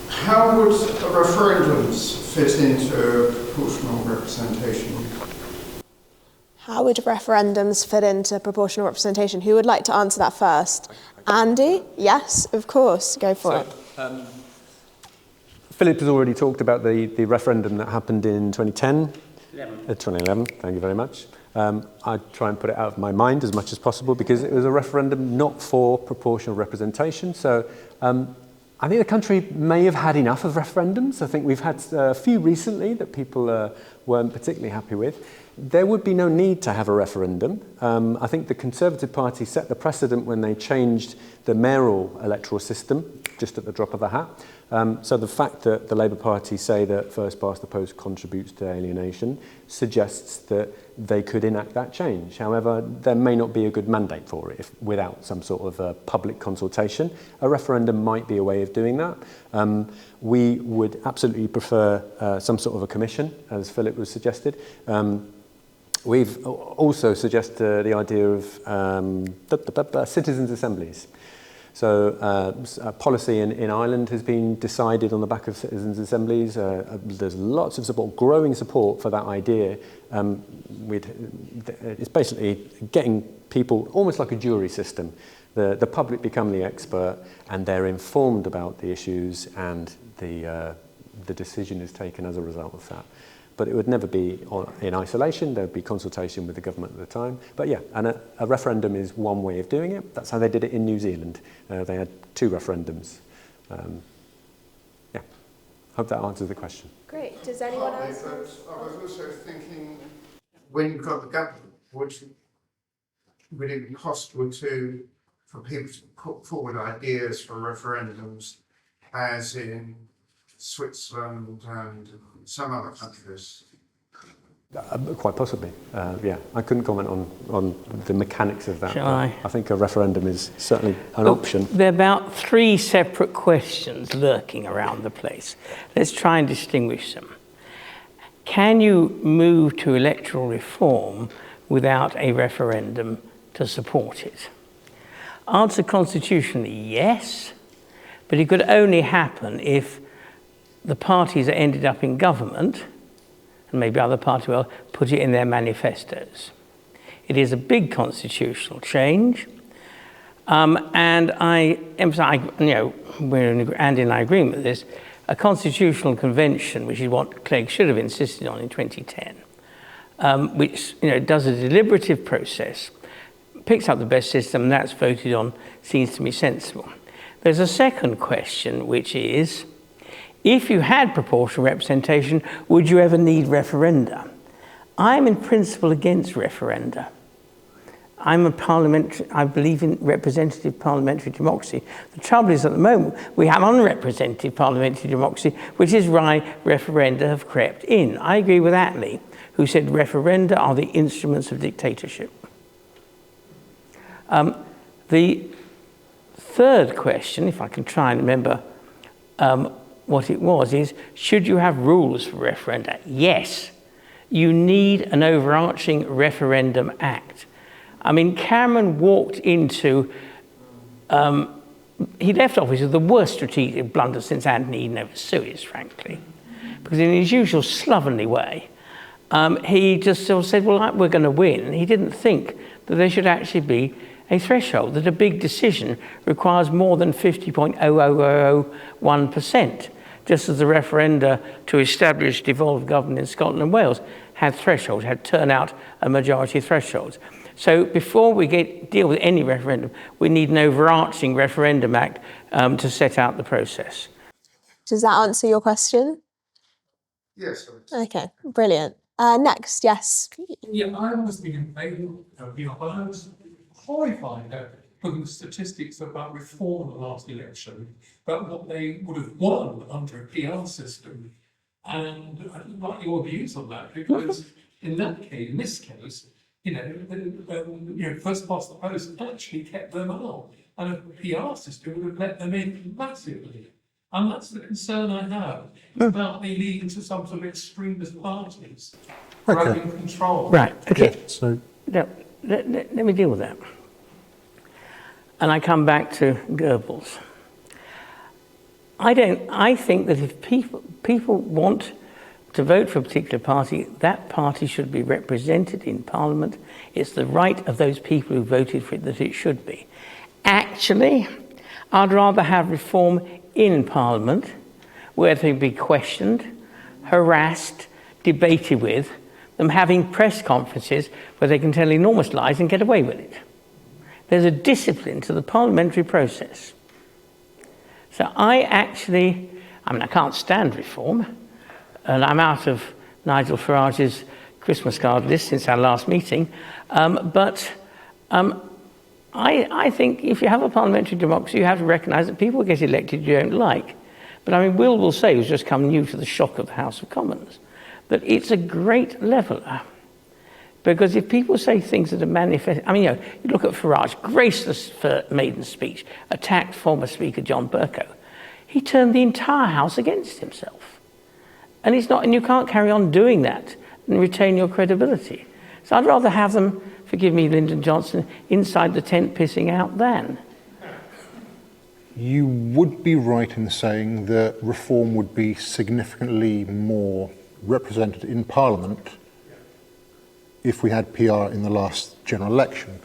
How would referendums fit into proportional representation? How would referendums fit into proportional representation? Who would like to answer that first? Andy? Yes, of course. Go for it. Philip has already talked about the referendum that happened in 2010. 2011, thank you very much. I try and put it out of my mind as much as possible because it was a referendum not for proportional representation. So I think the country may have had enough of referendums. I think we've had a few recently that people weren't particularly happy with. There would be no need to have a referendum. I think the Conservative Party set the precedent when they changed the mayoral electoral system, just at the drop of a hat. So the fact that the Labour Party say that first past the post contributes to alienation suggests that they could enact that change. However, there may not be a good mandate for it without some sort of public consultation. A referendum might be a way of doing that. We would absolutely prefer some sort of a commission, as Philip was suggested. We've also suggested the idea of citizens' assemblies. So a policy in Ireland has been decided on the back of citizens' assemblies. There's lots of support, growing support for that idea. It's basically getting people, almost like a jury system. The public become the expert and they're informed about the issues, and the decision is taken as a result of that. But it would never be in isolation. There would be consultation with the government at the time. But yeah, and a referendum is one way of doing it. That's how they did it in New Zealand. They had 2 referendums. Yeah, hope that answers the question. Great. Does anyone else? I was also thinking, when you've got the government, would it be possible for people to put forward ideas for referendums, as in Switzerland and some other countries? Quite possibly, yeah. I couldn't comment on the mechanics of that. Shall I? I think a referendum is certainly an option. There are about 3 separate questions lurking around the place. Let's try and distinguish them. Can you move to electoral reform without a referendum to support it? Answer constitutionally, yes, but it could only happen if the parties that ended up in government, and maybe other parties will, put it in their manifestos. It is a big constitutional change, and I emphasize, Andy and I agree with this, a constitutional convention, which is what Clegg should have insisted on in 2010, which does a deliberative process, picks up the best system, and that's voted on, seems to me sensible. There's a second question, which is, if you had proportional representation, would you ever need referenda? I'm in principle against referenda. I believe in representative parliamentary democracy. The trouble is, at the moment, we have unrepresentative parliamentary democracy, which is why referenda have crept in. I agree with Atley, who said referenda are the instruments of dictatorship. The third question, if I can try and remember what it was, is should you have rules for referenda? Yes. You need an overarching referendum act. I mean, Cameron walked into, he left office with the worst strategic blunder since Anthony Eden over Suez, frankly. Because in his usual slovenly way, he just sort of said, well, we're going to win. And he didn't think that there should actually be a threshold, that a big decision requires more than 50.00001%, just as the referenda to establish devolved government in Scotland and Wales had thresholds, had turnout and majority thresholds. So before we deal with any referendum, we need an overarching referendum act to set out the process. Does that answer your question? Yes. Okay, brilliant. Next, yes. Yeah, I was thinking maybe be opposed. horrified at looking at statistics about reform in the last election, about what they would have won under a PR system. And I'd like your views on that, because in this case, first past the post actually kept them out, and a PR system would have let them in massively. And that's the concern I have about me leading to some sort of extremist parties grabbing control. Right, okay. Yeah, so Now, let me deal with that. And I come back to Goebbels. I think that if people want to vote for a particular party, that party should be represented in Parliament. It's the right of those people who voted for it that it should be. Actually, I'd rather have reform in Parliament, where they be questioned, harassed, debated with, than having press conferences where they can tell enormous lies and get away with it. There's a discipline to the parliamentary process. So I can't stand reform, and I'm out of Nigel Farage's Christmas card list since our last meeting, but I think if you have a parliamentary democracy, you have to recognise that people get elected you don't like. But I mean, Will say, who's just come new to the shock of the House of Commons, that it's a great leveller. Because if people say things that are manifest, you look at Farage, graceless maiden speech, attacked former Speaker John Bercow. He turned the entire House against himself. And you can't carry on doing that and retain your credibility. So I'd rather have them, forgive me, Lyndon Johnson, inside the tent pissing out than. you would be right in saying that reform would be significantly more represented in Parliament if we had PR in the last general election.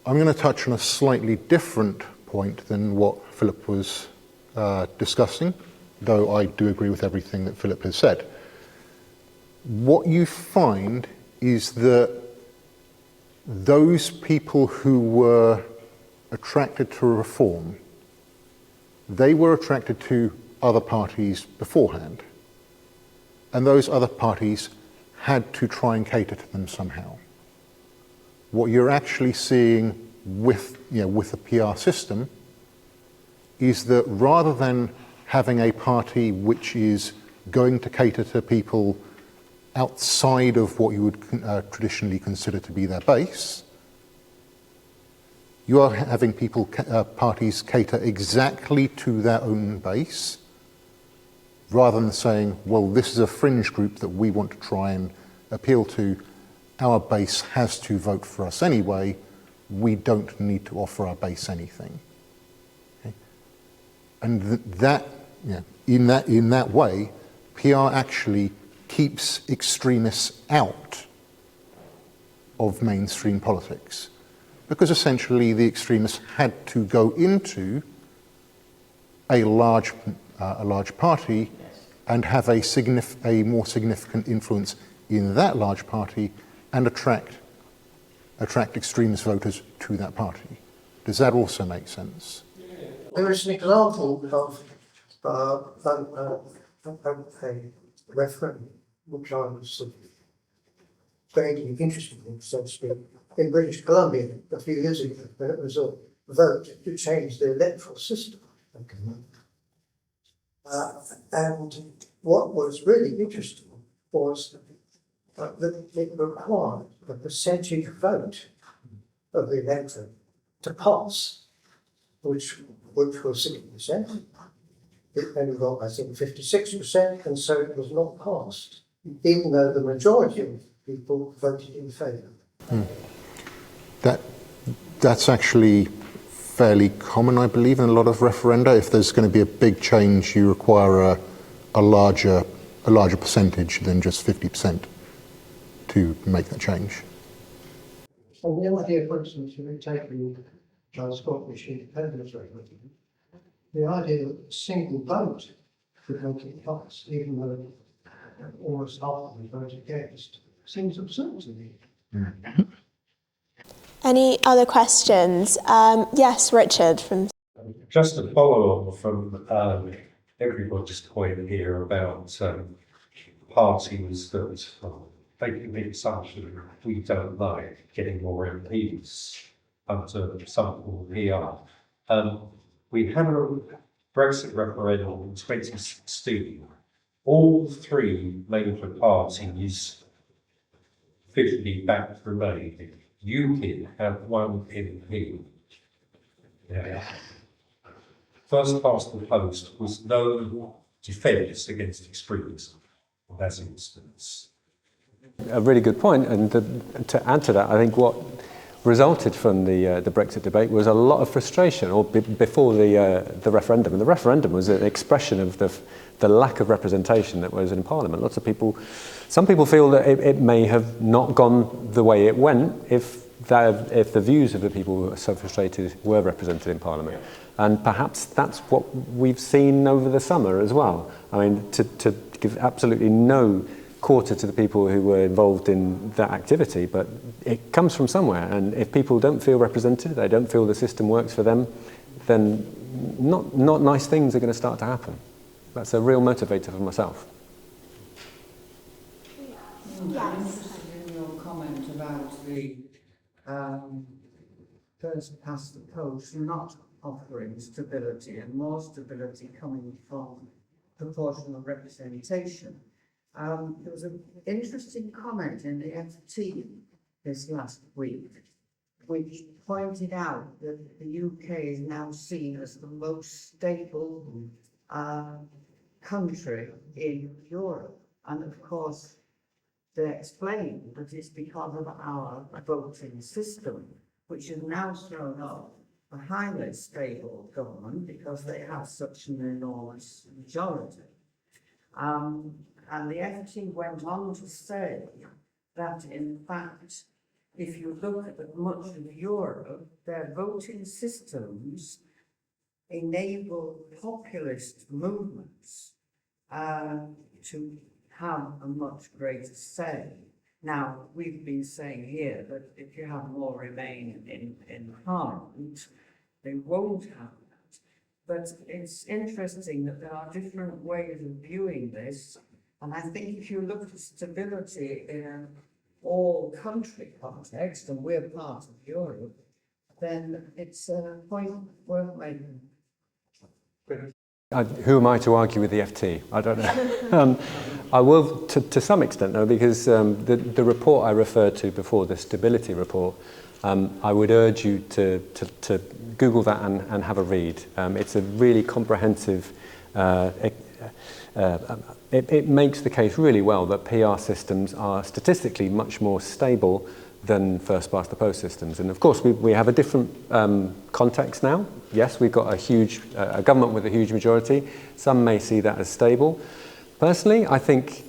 I'm going to touch on a slightly different point than what Philip was discussing, though I do agree with everything that Philip has said. What you find is that those people who were attracted to reform, they were attracted to other parties beforehand, and those other parties had to try and cater to them somehow. What you're actually seeing with the PR system is that rather than having a party which is going to cater to people outside of what you would traditionally consider to be their base, you are having parties cater exactly to their own base, rather than saying, well, this is a fringe group that we want to try and appeal to. Our base has to vote for us anyway. We don't need to offer our base anything. Okay? And in that way, PR actually keeps extremists out of mainstream politics, because essentially the extremists had to go into a large party and have a more significant influence in that large party and attract extremist voters to that party. Does that also make sense? There is an example of a referendum which I was vaguely interested in, so to speak, in British Columbia a few years ago. There was a vote to change the electoral system. And what was really interesting was that it required a percentage vote of the electorate to pass, which was 60%. It only got, I think, 56%, and so it was not passed, even though the majority of people voted in favour. That's actually fairly common, I believe, in a lot of referenda. If there's going to be a big change, you require a larger percentage than just 50% to make that change. And the idea, for instance, if we take the Scottish independence referendum, the idea that a single vote could make it pass, even though almost half of them voted against, seems absurd to me. Any other questions? Yes, Richard from. Just to follow on from everybody's point here about parties that making the assumption we don't like getting more MPs. under some PR. We had a Brexit referendum in 2016. All three major parties officially backed Remain. UKIP had one MP. Yeah. First past the post was no defence against extremism in that instance. A really good point, and to add to that, I think what resulted from the Brexit debate was a lot of frustration, or before the referendum. And the referendum was an expression of the lack of representation that was in Parliament. Lots of people, some people feel that it may have not gone the way it went if the views of the people who are so frustrated were represented in Parliament. And perhaps that's what we've seen over the summer as well. I mean, to give absolutely no quarter to the people who were involved in that activity, but it comes from somewhere, and if people don't feel represented, they don't feel the system works for them, then not nice things are going to start to happen. That's a real motivator for myself. Yes. In your comment about the first past the post not offering stability, and more stability coming from proportional representation. There was an interesting comment in the FT this last week, which pointed out that the UK is now seen as the most stable country in Europe. And of course, they explained that it's because of our voting system, which has now thrown up a highly stable government because they have such an enormous majority. And the FT went on to say that, in fact, if you look at much of Europe, their voting systems enable populist movements to have a much greater say. Now, we've been saying here that if you have more Remain in Parliament, they won't have that. But it's interesting that there are different ways of viewing this. And I think if you look at stability in an all-country context, and we're part of Europe, then it's a point worth making. Who am I to argue with the FT? I don't know. I will, to some extent, though, because the report I referred to before, the stability report, I would urge you to Google that and have a read. It's a really comprehensive. It makes the case really well that PR systems are statistically much more stable than first past the post systems. And of course, we have a different context now. Yes, we've got a government with a huge majority. Some may see that as stable. Personally, I think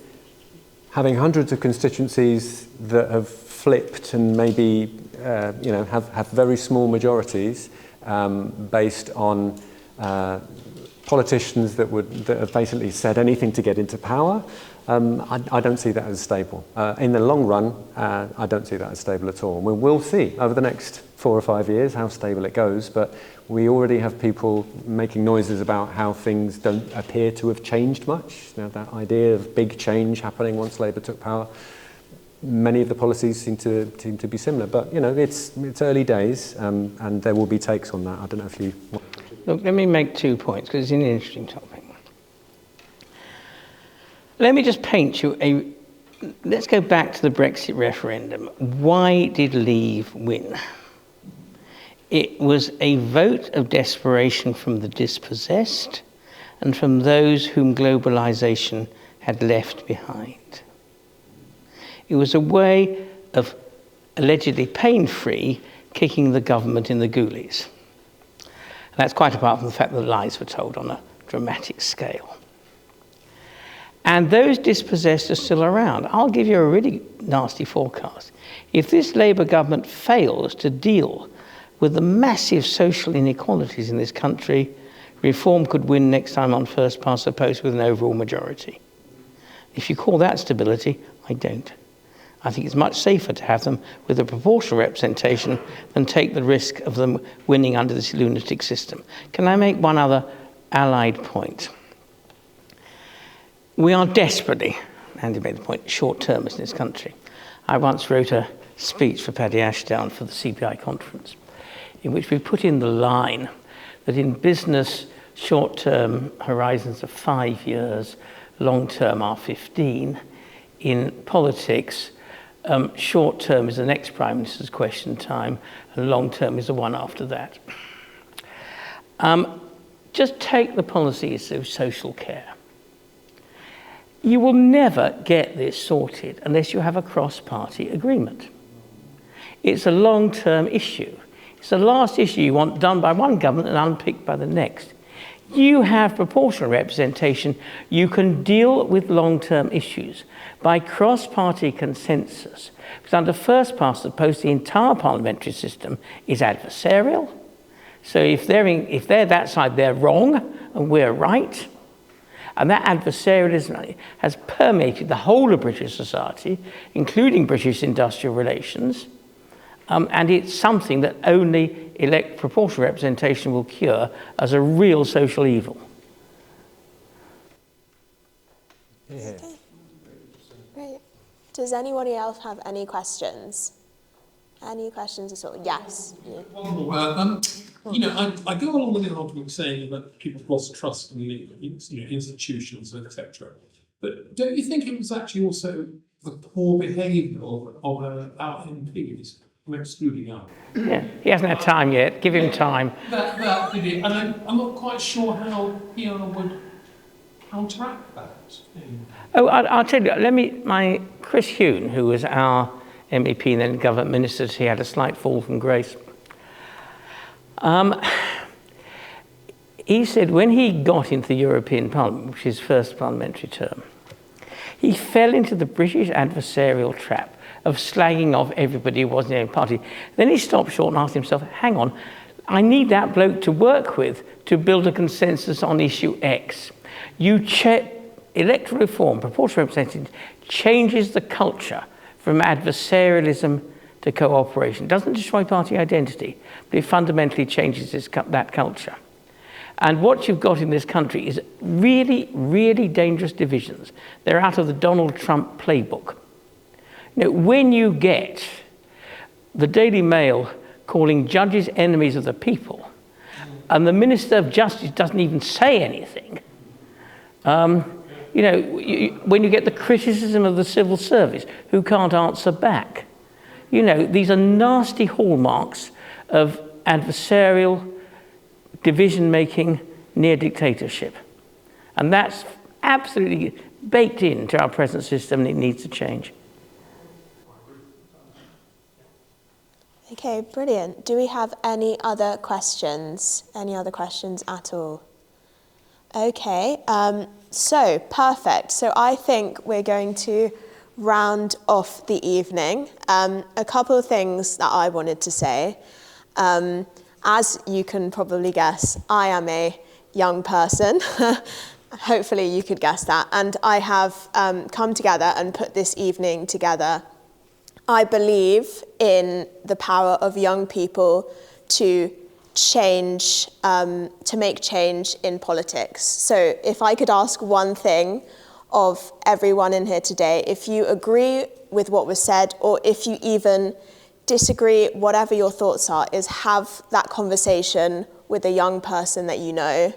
having hundreds of constituencies that have flipped and maybe have very small majorities based on politicians that have basically said anything to get into power, I don't see that as stable. In the long run, I don't see that as stable at all. We'll see over the next 4 or 5 years how stable it goes, but we already have people making noises about how things don't appear to have changed much. You know, that idea of big change happening once Labour took power. Many of the policies seem to be similar, but it's early days, and there will be takes on that. I don't know if you want. Look, let me make 2 points, because it's an interesting topic. Let me just paint you let's go back to the Brexit referendum. Why did Leave win? It was a vote of desperation from the dispossessed and from those whom globalisation had left behind. It was a way of allegedly pain-free kicking the government in the goolies. And that's quite apart from the fact that the lies were told on a dramatic scale. And those dispossessed are still around. I'll give you a really nasty forecast. If this Labour government fails to deal with the massive social inequalities in this country, Reform could win next time on first past the post with an overall majority. If you call that stability, I don't. I think it's much safer to have them with a proportional representation than take the risk of them winning under this lunatic system. Can I make one other allied point? We are desperately, Andy made the point, short-termers in this country. I once wrote a speech for Paddy Ashdown for the CPI conference. in which we put in the line that in business, short-term horizons are 5 years, long-term are 15. In politics, short-term is the next Prime Minister's question time, and long-term is the one after that. Just take the policies of social care. You will never get this sorted unless you have a cross-party agreement. It's a long-term issue. It's the last issue you want done by one government and unpicked by the next. You have proportional representation. You can deal with long-term issues by cross-party consensus. Because under first past the post, the entire parliamentary system is adversarial. So if they're that side, they're wrong and we're right. And that adversarialism has permeated the whole of British society, including British industrial relations. And it's something that only proportional representation will cure as a real social evil. Yeah. Okay. Great. Does anybody else have any questions? Any questions at all? Yes. Yeah. One more. I go along with the argument saying that people lost trust in the institutions, etc. But don't you think it was actually also the poor behaviour of our MPs? I'm excluding out. Yeah, he hasn't had time yet. Give him time. That did it. And I'm not quite sure how PR would counteract that. Oh, I'll tell you. Chris Huhne, who was our MEP and then government minister, he had a slight fall from grace. He said when he got into the European Parliament, which is his first parliamentary term, he fell into the British adversarial trap of slagging off everybody who wasn't in the party. Then he stopped short and asked himself, hang on, I need that bloke to work with to build a consensus on issue X. Electoral reform, proportional representation, changes the culture from adversarialism to cooperation. It doesn't destroy party identity, but it fundamentally changes that culture. And what you've got in this country is really, really dangerous divisions. They're out of the Donald Trump playbook. When you get the Daily Mail calling judges enemies of the people, and the Minister of Justice doesn't even say anything, when you get the criticism of the civil service, who can't answer back, these are nasty hallmarks of adversarial, division-making, near dictatorship. And that's absolutely baked into our present system, and it needs to change. Okay, brilliant. Do we have any other questions? Any other questions at all? Okay, so perfect. So I think we're going to round off the evening. A couple of things that I wanted to say. As you can probably guess, I am a young person. Hopefully you could guess that. And I have come together and put this evening together. I believe in the power of young people to change, to make change in politics. So if I could ask one thing of everyone in here today, if you agree with what was said, or if you even disagree, whatever your thoughts are, is have that conversation with a young person that you know.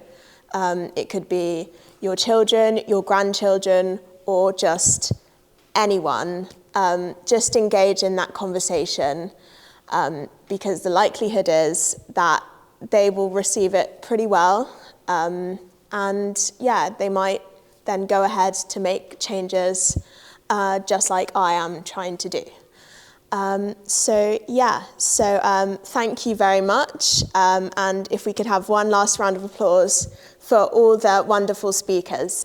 It could be your children, your grandchildren, or just anyone. Just engage in that conversation, because the likelihood is that they will receive it pretty well. And yeah, they might then go ahead to make changes, just like I am trying to do. So thank you very much. And if we could have one last round of applause for all the wonderful speakers.